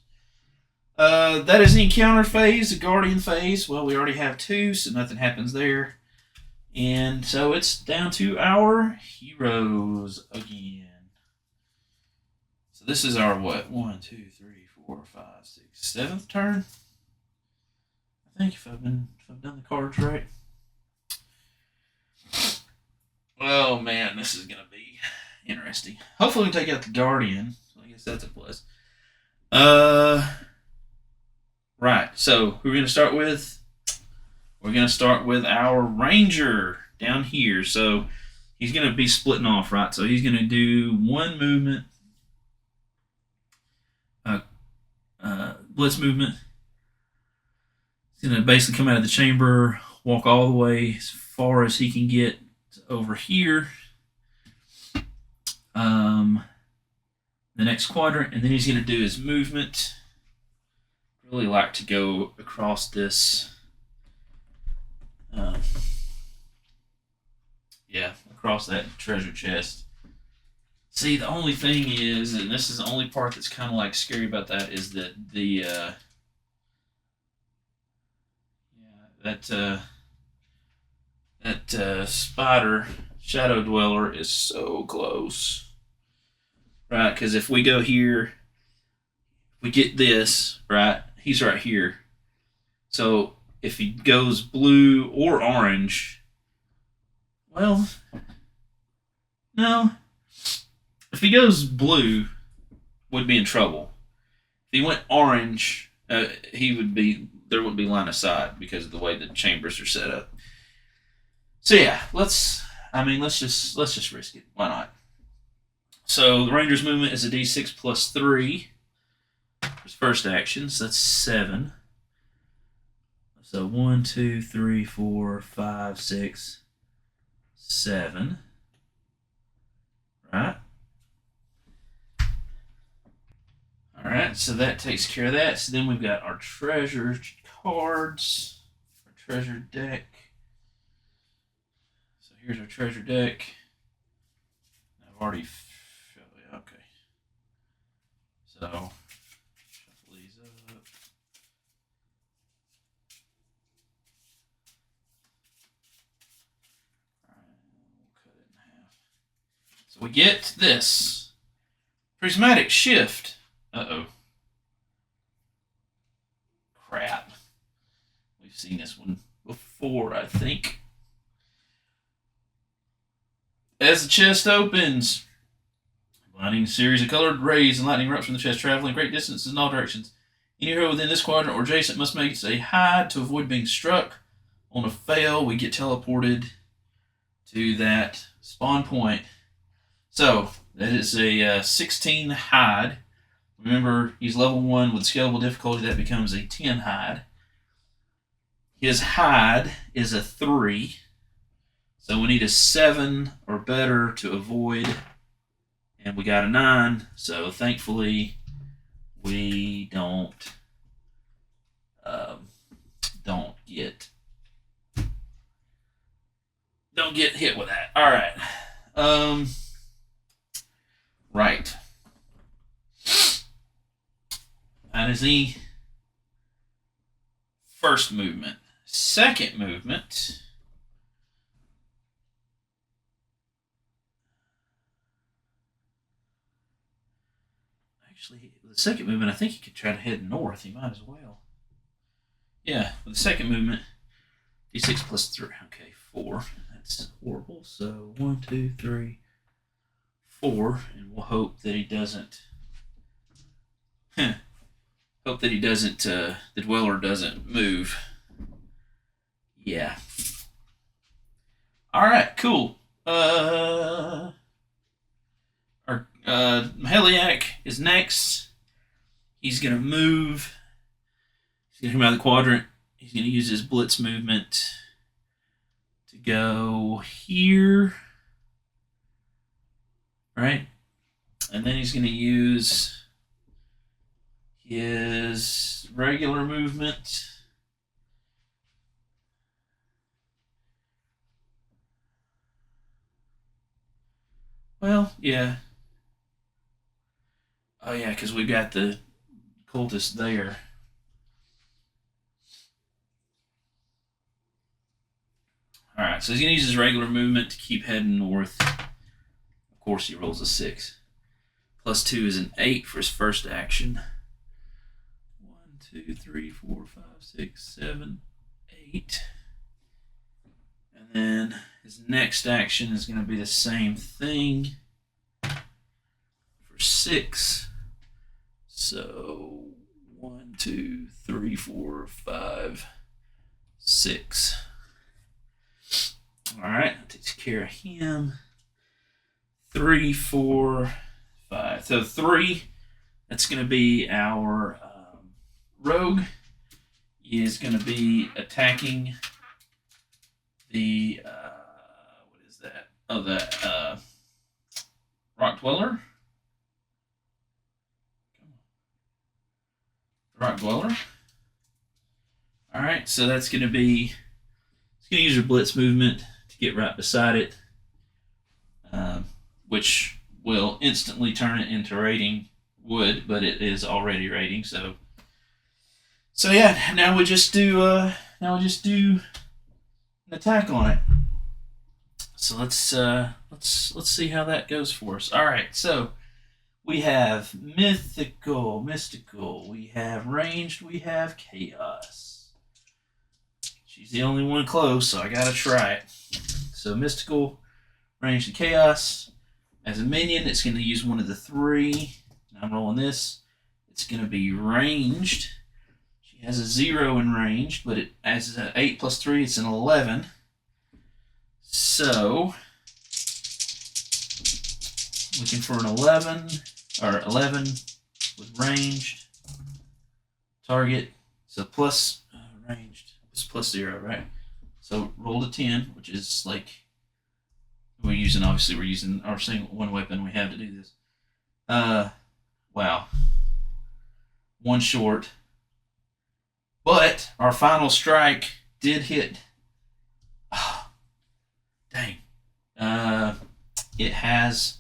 That is the encounter phase, the guardian phase. Well, we already have 2, so nothing happens there. And so it's down to our heroes again. So this is our what? 1, 2, 3, 4, 5, 6, 7th turn. I think if I've done the cards right. Oh man, this is gonna be interesting. Hopefully we take out the guardian. So I guess that's a plus. Right. So who are we gonna start with? We're going to start with our ranger down here. So he's going to be splitting off, right? So he's going to do 1 movement, blitz movement. He's going to basically come out of the chamber, walk all the way as far as he can get over here. The next quadrant, and then he's going to do his movement. Really like to go across this. Across that treasure chest. See, the only thing is, and this is the only part that's kind of like scary about that, is that that spider shadow dweller is so close, right? Because if we go here, we get this, right? He's right here. So if he goes blue or orange, well, no. If he goes blue, would be in trouble. If he went orange, he would be. There wouldn't be line of sight because of the way the chambers are set up. So yeah, let's just risk it. Why not? So the ranger's movement is a d6 plus 3. His first action, so that's 7. So 1, 2, 3, 4, 5, 6, 7. Right? Alright, so that takes care of that. So then we've got our treasure cards, our treasure deck. So here's our treasure deck. I've already, okay. So, shuffle these up. So we get this prismatic shift. Uh-oh. We've seen this one before, I think. As the chest opens, blinding series of colored rays and lightning erupts from the chest, traveling great distances in all directions. Any hero within this quadrant or adjacent must make a hide to avoid being struck. On a fail, we get teleported to that spawn point. So, that is a 16 hide. Remember, he's level 1 with scalable difficulty. That becomes a 10 hide. His hide is a 3. So we need a 7 or better to avoid. And we got a 9. So thankfully, we don't get hit with that. All right. Right. That is the first movement. Second movement. Actually, the second movement, I think he could try to head north. He might as well. Yeah, with the second movement, d6 plus 3. Okay, 4. That's horrible. So 1, 2, 3, 4, and we'll hope that he doesn't. Hope that he doesn't. The dweller doesn't move. Yeah. All right. Cool. Our Maheliac is next. He's gonna move. He's gonna come out of the quadrant. He's gonna use his blitz movement to go here. Right? And then he's gonna use his regular movement. Well, yeah. Oh, yeah, because we got the cultist there. Alright, so he's going to use his regular movement to keep heading north. Of course, he rolls a 6. Plus 2 is an 8 for his first action. 1, 2, 3, 4, 5, 6, 7, 8. And then his next action is going to be the same thing for 6. So 1, 2, 3, 4, 5, 6. All right, that takes care of him. 3, 4, 5. So 3. That's going to be our rogue. He is going to be attacking the what is that? Oh, the rock dweller. Rock dweller. All right, so that's going to be. It's going to use your blitz movement to get right beside it, which will instantly turn it into raiding wood, but it is already raiding. So yeah. Now we just do an attack on it. So let's see how that goes for us. All right, so. We have mystical, we have ranged, we have chaos. She's the only one close, so I gotta try it. So mystical, ranged, and chaos. As a minion, it's gonna use one of the 3. I'm rolling this. It's gonna be ranged. She has a 0 in ranged, but it as an 8 plus 3, it's an 11. So looking for an 11. Or 11 with ranged target. So plus ranged. It's plus 0, right? So roll a 10, which is like we're using our single one weapon we have to do this. Wow. 1 short. But our final strike did hit. Oh, dang. It has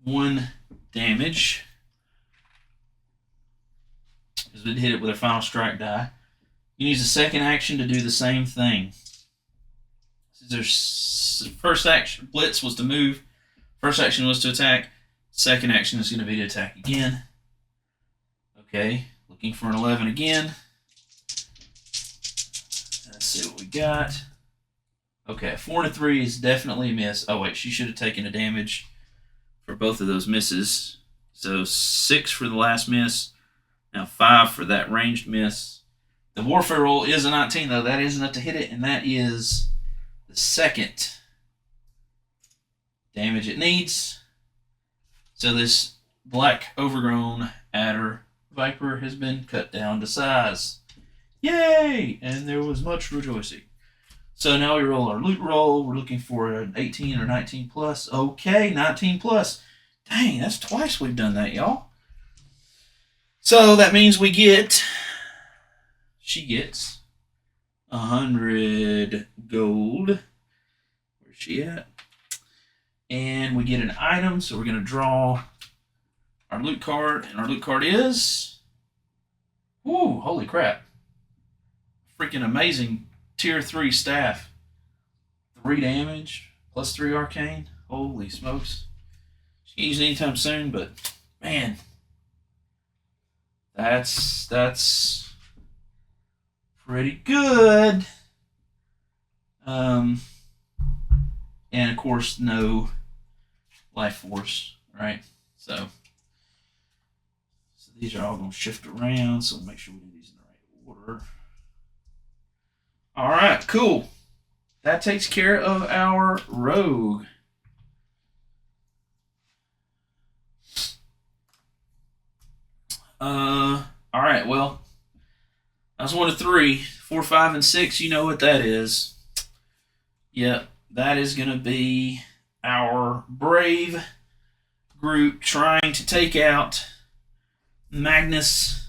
1 damage because we hit it with a final strike die. You use a second action to do the same thing. Their first action, blitz, was to move. First action was to attack. Second action is going to be to attack again. Okay, looking for an 11 again. see what we got. Okay, 4 and a 3 is definitely a miss. Oh, wait, she should have taken a damage for both of those misses. So 6 for the last miss. Now 5 for that ranged miss. The warfare roll is a 19, though. That is enough to hit it, and that is the second damage it needs. So this black overgrown adder viper has been cut down to size. Yay! And there was much rejoicing. So now we roll our loot roll. We're looking for an 18 or 19 plus. Okay, 19 plus. Dang, that's twice we've done that, y'all. So that means she gets 100 gold. Where's she at? And we get an item, so we're going to draw our loot card, and our loot card is, whoo, holy crap. Freaking amazing tier 3 staff. 3 damage, plus 3 arcane. Holy smokes. She can't use it anytime soon, but man, that's pretty good. And of course, no life force, right? So these are all going to shift around, so we'll make sure we do these in the right order. All right, cool. That takes care of our rogue. All right, well, that's 1 to 3. 4, 5, and 6, you know what that is. Yep, that is going to be our brave group trying to take out Magnus.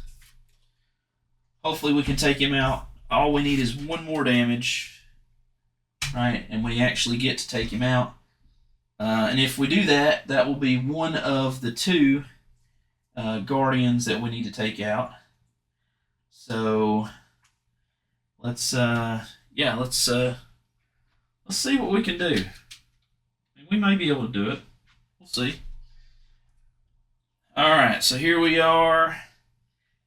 Hopefully we can take him out. All we need is 1 more damage, right? And we actually get to take him out. And if we do that, that will be one of the 2 guardians that we need to take out. So let's see what we can do. We may be able to do it. We'll see. All right, so here we are.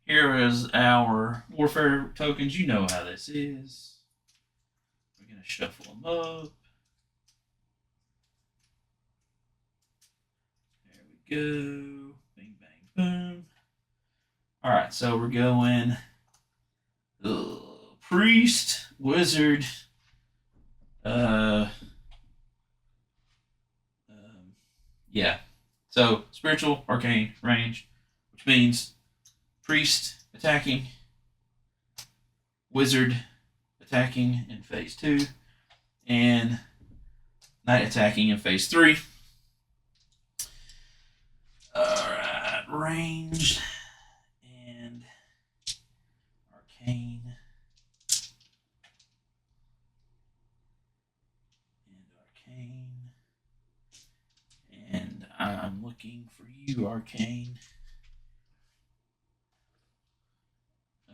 Here is our warfare tokens. You know how this is. We're going to shuffle them up. There we go. Bing, bang, boom. All right, so we're going priest, wizard, yeah. So spiritual, arcane, range, which means priest attacking, wizard attacking in phase 2, and knight attacking in phase 3. Alright, ranged and arcane and I'm looking for you, arcane.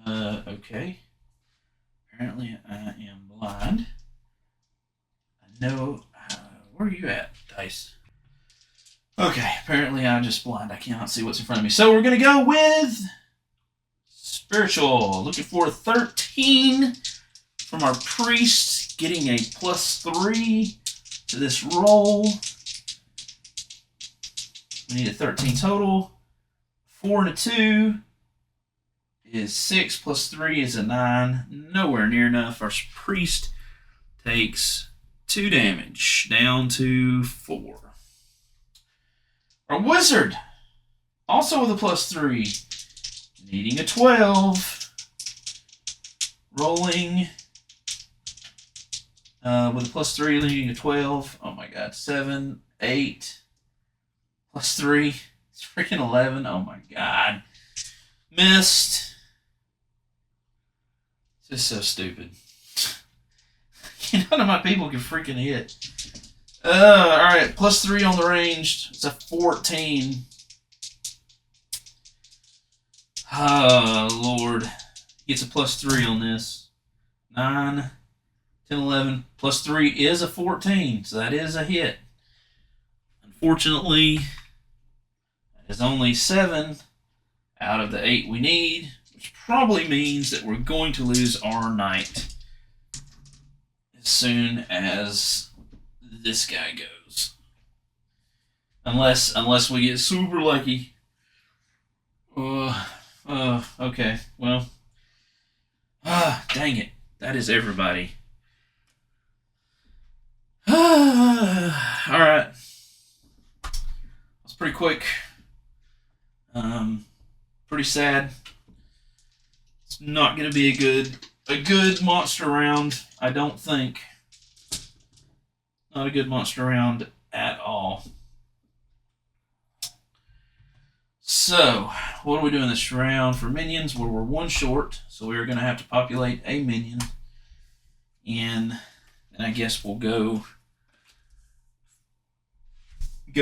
Okay. Apparently I am blind. I know. Where are you at, dice? Okay, apparently I'm just blind. I cannot see what's in front of me. So we're going to go with spiritual. Looking for 13 from our priest. Getting a +3 to this roll. We need a 13 total. 4 and a 2 is 6 plus 3 is a 9. Nowhere near enough. Our priest takes 2 damage, down to 4. Our wizard, also with a +3, needing a 12. Rolling with a +3, needing a 12. Oh my god, 7, 8, +3. It's freaking 11. Oh my god. Missed. This is so stupid. None of my people can freaking hit. Alright, +3 on the ranged. It's a 14. Oh, Lord. Gets a +3 on this. 9, 10, 11. +3 is a 14, so that is a hit. Unfortunately, that is only 7 out of the 8 we need, which probably means that we're going to lose our knight. as soon as this guy goes. Unless we get super lucky. Okay. Well. Dang it. That is everybody. Alright. That's pretty quick. Pretty sad. It's not gonna be a good monster round, I don't think. Not a good monster round at all. So, what are we doing this round for minions? Well, we're one short, so we're going to have to populate a minion. And I guess we'll go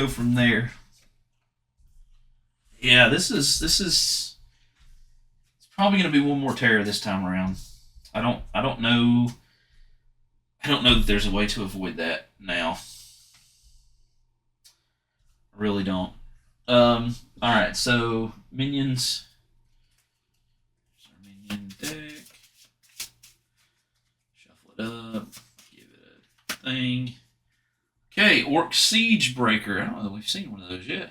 from there. Yeah, this is it's probably going to be one more terror this time around. I don't know that there's a way to avoid that now. I really don't. Alright, so minions. Here's our minion deck. Shuffle it up. Give it a thing. Okay, Orc Siege Breaker. I don't know that we've seen one of those yet.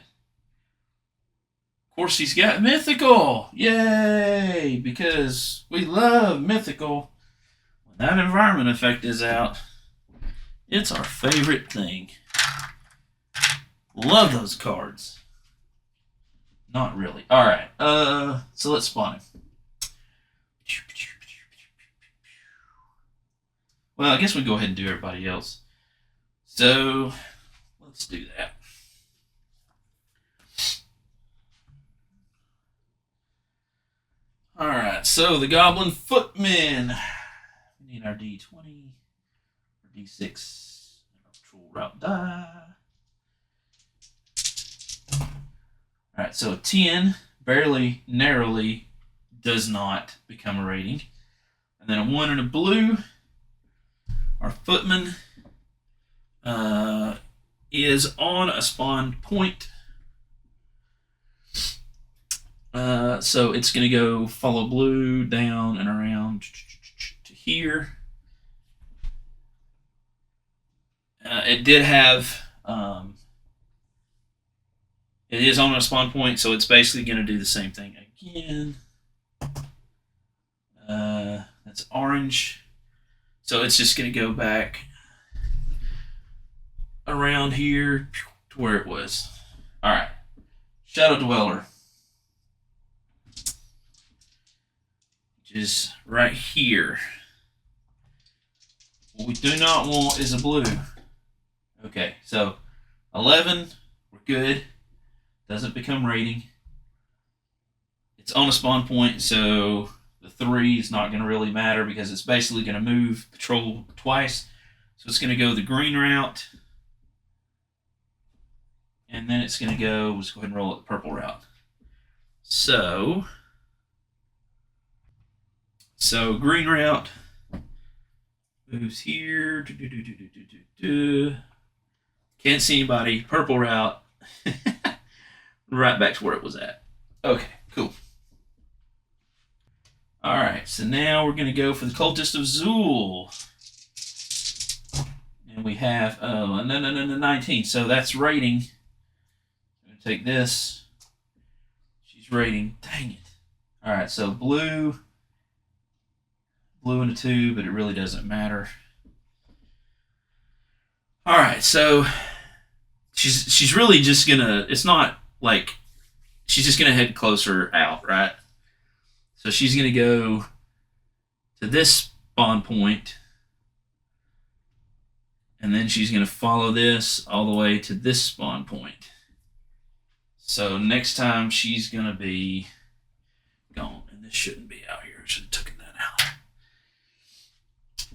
Of course, he's got Mythical! Yay! Because we love Mythical. When that environment effect is out, it's our favorite thing. Love those cards. Not really. Alright, so let's spawn him. Well, I guess we go ahead and do everybody else. So, let's do that. Alright, so the Goblin Footmen. We need our D20, our D6, and our Patrol Route die. Alright, so a 10 barely, narrowly does not become a rating. And then a 1 and a blue. Our Footman is on a spawn point. So it's going to go follow blue down and around to here. It did have... it is on a spawn point, so it's basically going to do the same thing again. That's orange. So it's just going to go back around here to where it was. Alright. Shadow Dweller. Which is right here. What we do not want is a blue. Okay, so 11, we're good. Doesn't become rating. It's on a spawn point, so the 3 is not going to really matter because it's basically going to move patrol twice. So it's going to go the green route. And then it's going to go, let's go ahead and roll it the purple route. So green route moves here. Can't see anybody. Purple route. Right back to where it was at. Okay, cool. Alright, so now we're going to go for the Cultist of Zool. And we have, 19. So that's rating. I'm going to take this. She's rating. Dang it. Alright, so blue and a 2, but it really doesn't matter. Alright, so she's really just going to, it's not like, she's just going to head closer out, right? So she's going to go to this spawn point, and then she's going to follow this all the way to this spawn point. So next time she's going to be gone, and this shouldn't be out here. I should have taken that out.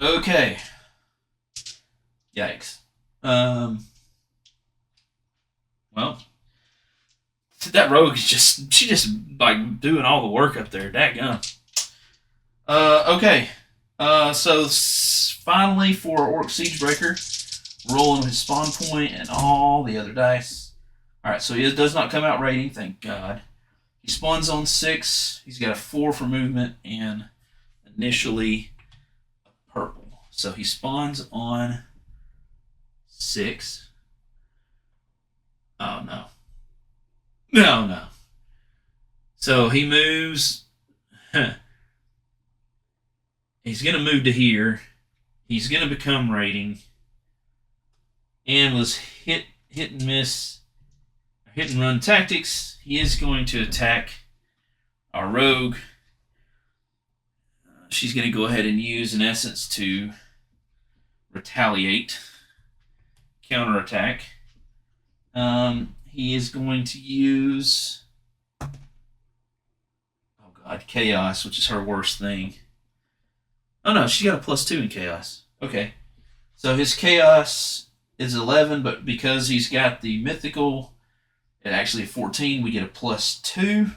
Okay. Yikes. Well, that rogue is just like doing all the work up there. Dadgum. Okay. So finally for Orc Siegebreaker, rolling his spawn point and all the other dice. Alright, so he does not come out rating, thank God. He spawns on 6. He's got a 4 for movement and initially a purple. So he spawns on 6. Oh, no. No. So he moves. He's going to move to here. He's going to become raiding. And was hit and miss, hit and run tactics. He is going to attack our rogue. She's going to go ahead and use, in essence, to retaliate, counterattack. He is going to use, oh god, chaos, which is her worst thing. Oh no, she got a +2 in chaos. Okay, so his chaos is 11, but because he's got the mythical, at actually 14, we get a +2.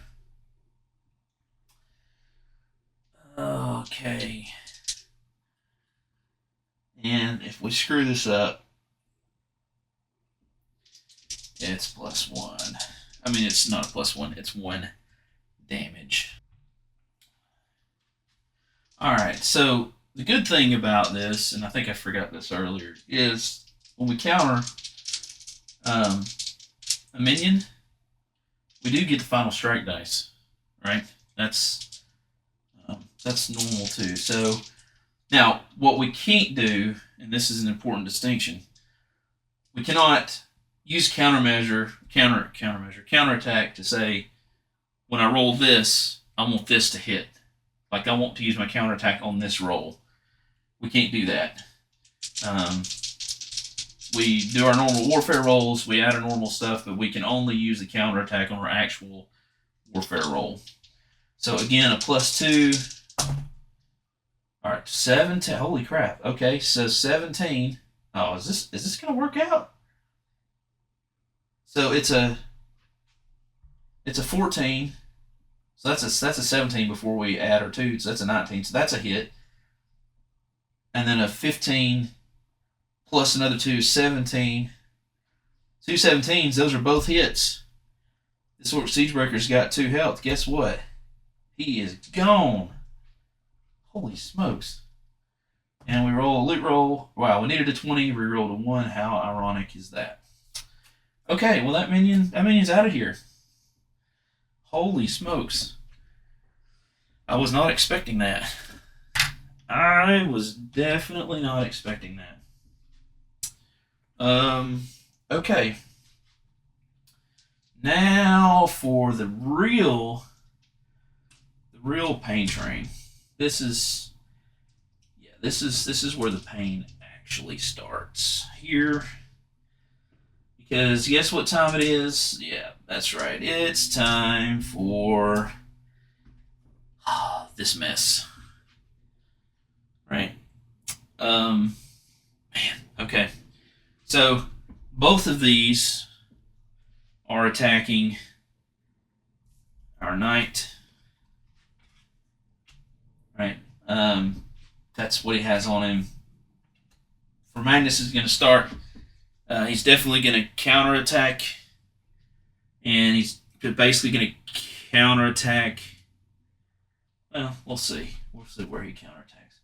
Okay. And if we screw this up, it's +1. I mean, it's not a +1, it's 1 damage. Alright, so the good thing about this, and I think I forgot this earlier, is when we counter a minion, we do get the final strike dice, right? That's normal too. So now what we can't do, and this is an important distinction, we cannot use counterattack to say, when I roll this, I want this to hit. Like I want to use my counterattack on this roll. We can't do that. We do our normal warfare rolls, we add our normal stuff, but we can only use the counterattack on our actual warfare roll. So again, a +2. All right, 17. Holy crap. Okay, so 17. Oh, is this gonna work out? So it's a 14. So that's a 17 before we add our 2. So that's a 19. So that's a hit. And then a 15 plus another 2, 17. 2 17s, those are both hits. This Siegebreaker's got 2 health. Guess what? He is gone. Holy smokes. And we roll a loot roll. Wow, we needed a 20. We rolled a 1. How ironic is that? Okay, well that minion's out of here. Holy smokes. I was not expecting that. I was definitely not expecting that. Okay. Now for the real pain train. This is where the pain actually starts. Here. Because guess what time it is? Yeah, that's right. It's time for this mess. Right? Man, okay. So both of these are attacking our knight. Right? That's what he has on him. For Magnus is going to start. He's definitely going to counterattack. And he's basically going to counterattack. Well, we'll see. We'll see where he counterattacks.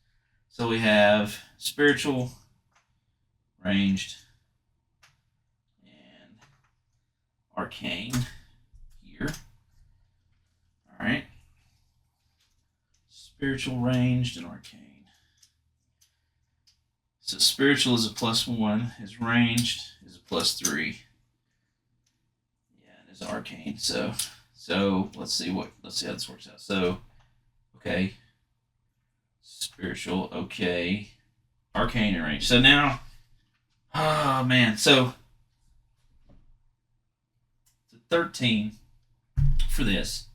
So we have spiritual, ranged, and arcane here. Alright. Spiritual, ranged, and arcane. So spiritual is a +1. His ranged is a +3. Yeah, and his arcane. So let's see how this works out. So, okay. Spiritual, okay. Arcane and range. So now, oh man. So 13 for this.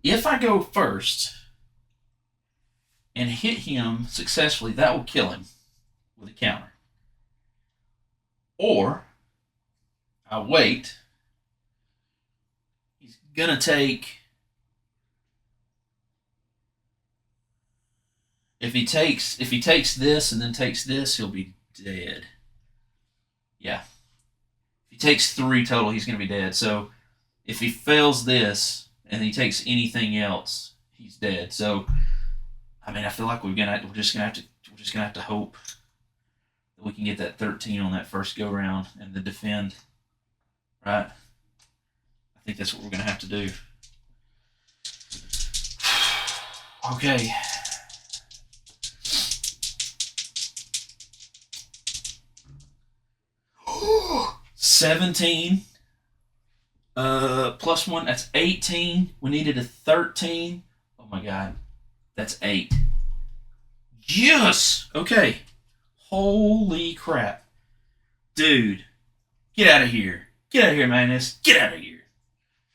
If I go first and hit him successfully, that will kill him with a counter. Or I wait. He's gonna take. If he takes this and then takes this, he'll be dead. Yeah. If he takes 3 total, he's gonna be dead. So if he fails this and he takes anything else, he's dead. So I mean, I feel like we're just gonna have to we're just going to have to hope that we can get that 13 on that first go round and the defend. Right? I think that's what we're going to have to do. Okay. $17 plus 1, that's 18. We needed a 13. Oh my god. That's 8. Yes! Okay. Holy crap. Dude. Get out of here. Get out of here, Magnus. Get out of here.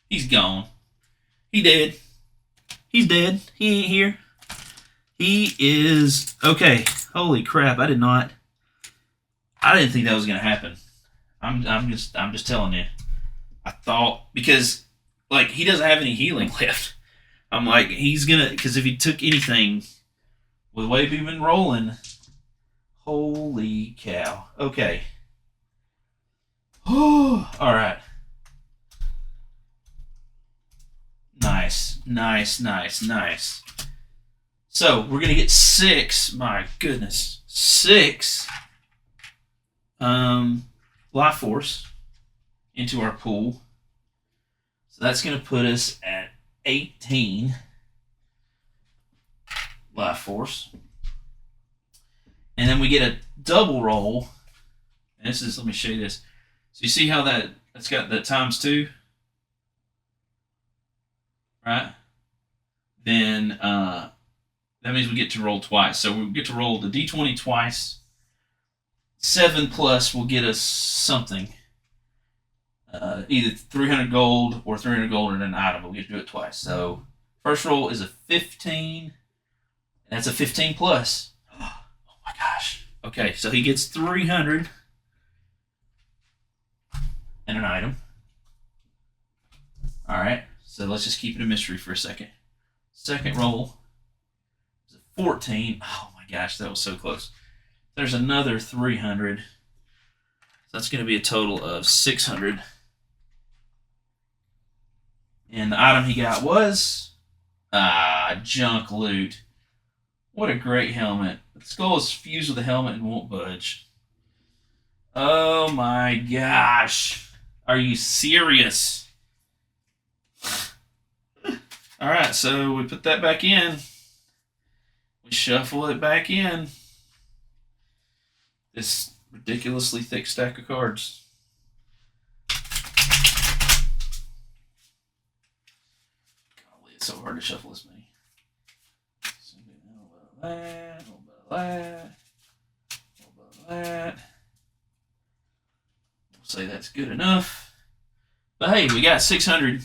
He's gone. He dead. He's dead. He ain't here. He is... Okay. Holy crap. I didn't think that was going to happen. I'm just telling you. I thought... Because, like, he doesn't have any healing left. I'm like, he's going to... Because if he took anything... With the way we've been rolling... Holy cow. Okay. Oh, all right. Nice. So, we're going to get 6. My goodness. 6 Life Force into our pool. So, that's going to put us at 18 Life Force. And then we get a double roll. And this is, let me show you this. So you see how that's got that ×2? Right? Then that means we get to roll twice. So we get to roll the D20 twice. 7 plus will get us something. Either 300 gold or 300 gold and an item. But we get to do it twice. So first roll is a 15. And that's a 15 plus. Oh my gosh. Okay, so he gets 300 and an item. All right, so let's just keep it a mystery for a second. Second roll is a 14. Oh my gosh, that was so close. There's another 300. So that's going to be a total of 600. And the item he got was junk loot. What a great helmet. The skull is fused with the helmet and won't budge. Oh my gosh. Are you serious? Alright, so we put that back in. We shuffle it back in. This ridiculously thick stack of cards. Golly, it's so hard to shuffle this many. A little bit of that, a little bit of that. We'll say that's good enough. But hey, we got 600.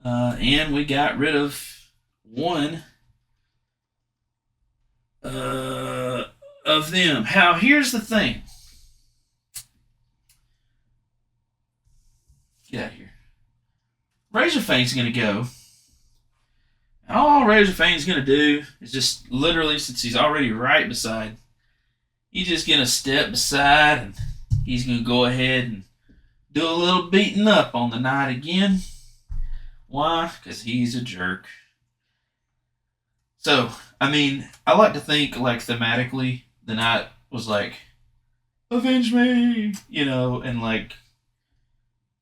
And we got rid of 1 of them. Now, here's the thing. Get out of here. Razorfane's going to go. All Razorfane's going to do is just literally, since he's already right beside, he's just going to step beside and he's going to go ahead and do a little beating up on the knight again. Why? Because he's a jerk. So, I mean, I like to think, like, thematically, the knight was like, avenge me, you know, and, like,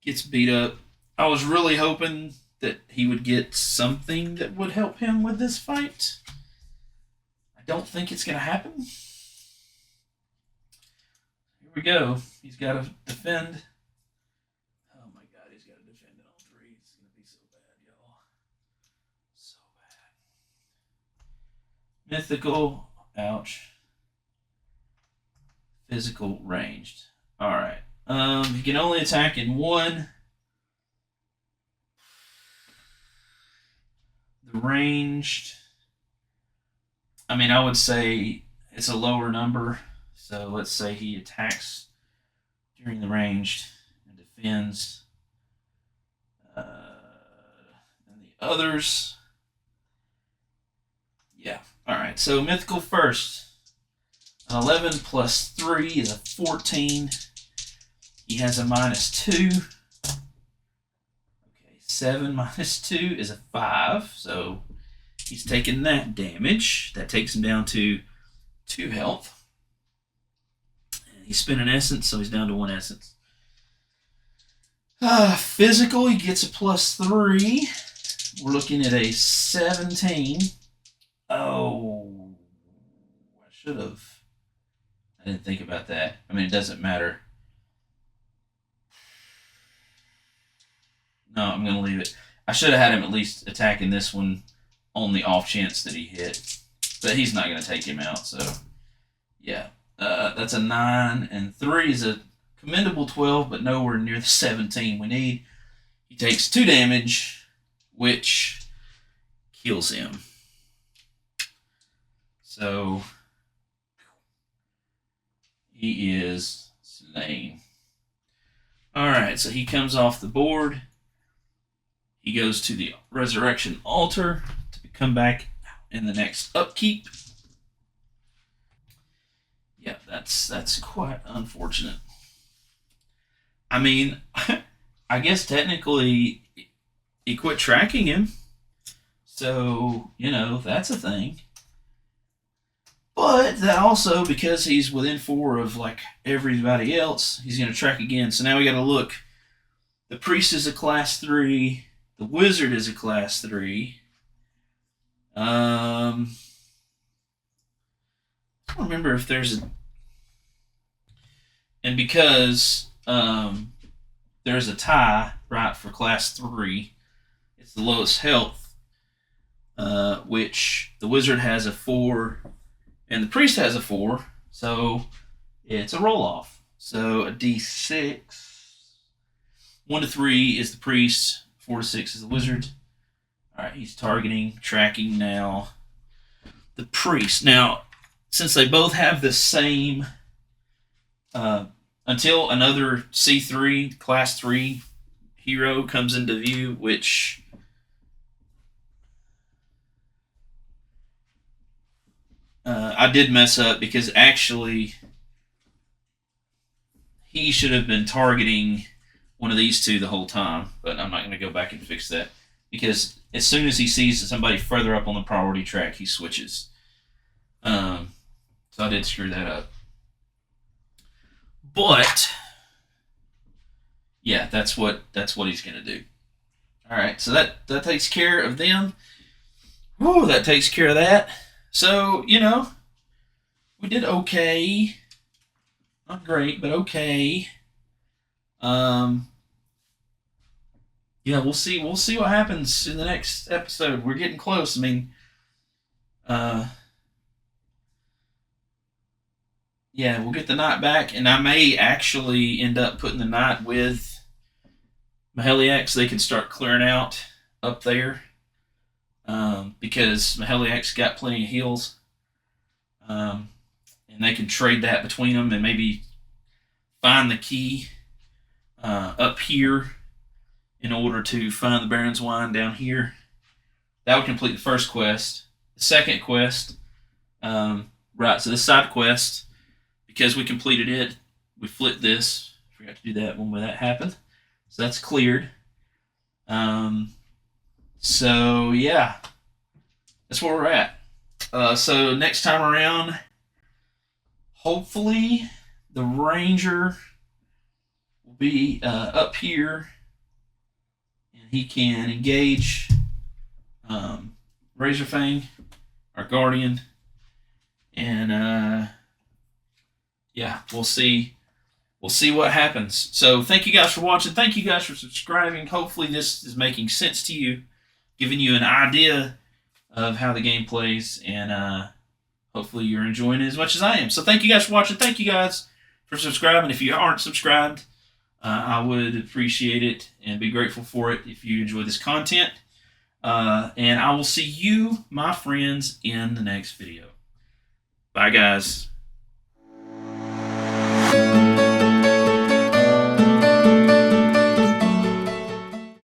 gets beat up. I was really hoping that he would get something that would help him with this fight. I don't think it's going to happen. Here we go. He's got to defend. Oh my god, he's got to defend it on 3. It's going to be so bad, y'all. So bad. Mythical. Ouch. Physical ranged. Alright. He can only attack in 1. The ranged, I mean, I would say it's a lower number. So let's say he attacks during the ranged and defends. And the others, yeah. All right, so mythical first. An 11 plus 3 is a 14. He has a -2. 7 minus 2 is a 5, so he's taking that damage. That takes him down to 2 health. And he spent an essence, so he's down to 1 essence. Physical, he gets a +3. We're looking at a 17. Oh, I should have. I didn't think about that. I mean, it doesn't matter. No, I'm going to leave it. I should have had him at least attacking this one on the off chance that he hit. But he's not going to take him out, so yeah. That's a 9, and 3 is a commendable 12, but nowhere near the 17 we need. He takes 2 damage, which kills him. So he is slain. Alright, so he comes off the board. He goes to the Resurrection Altar to come back in the next upkeep. Yeah, that's quite unfortunate. I mean, I guess technically he quit tracking him. So, you know, that's a thing. But that also, because he's within 4 of like everybody else, he's going to track again. So now we got to look. The Priest is a class 3. The Wizard is a class 3. I don't remember if there's a... And because there's a tie, right, for class 3, it's the lowest health, which the Wizard has a 4, and the Priest has a 4, so it's a roll-off. So a D6. 1 to 3 is the Priest, 4 to 6 is the Wizard. Alright, he's targeting, tracking now the Priest. Now, since they both have the same, until another C3, Class 3 hero comes into view, which I did mess up because actually he should have been targeting one of these 2 the whole time, but I'm not going to go back and fix that because as soon as he sees somebody further up on the priority track, he switches. So I did screw that up. But yeah, that's what he's going to do. All right, so that takes care of them. Whoa, that takes care of that. So, you know, we did okay. Not great, but okay. Yeah, we'll see what happens in the next episode. We're getting close. I mean, yeah, we'll get the knight back, and I may actually end up putting the knight with Maheliac so they can start clearing out up there, because Maheliac's got plenty of heals, and they can trade that between them and maybe find the key up here in order to find the Baron's Wine down here. That would complete the first quest. The second quest, right, so this side quest, because we completed it, we flipped this. Forgot to do that when that happened. So that's cleared. So, yeah. That's where we're at. So next time around, hopefully the Ranger will be up here, and he can engage Razorfang, our Guardian, and yeah, we'll see what happens. So thank you guys for watching. Thank you guys for subscribing. Hopefully this is making sense to you, giving you an idea of how the game plays, and hopefully you're enjoying it as much as I am. So thank you guys for watching. Thank you guys for subscribing. If you aren't subscribed, I would appreciate it and be grateful for it if you enjoy this content. And I will see you, my friends, in the next video. Bye, guys.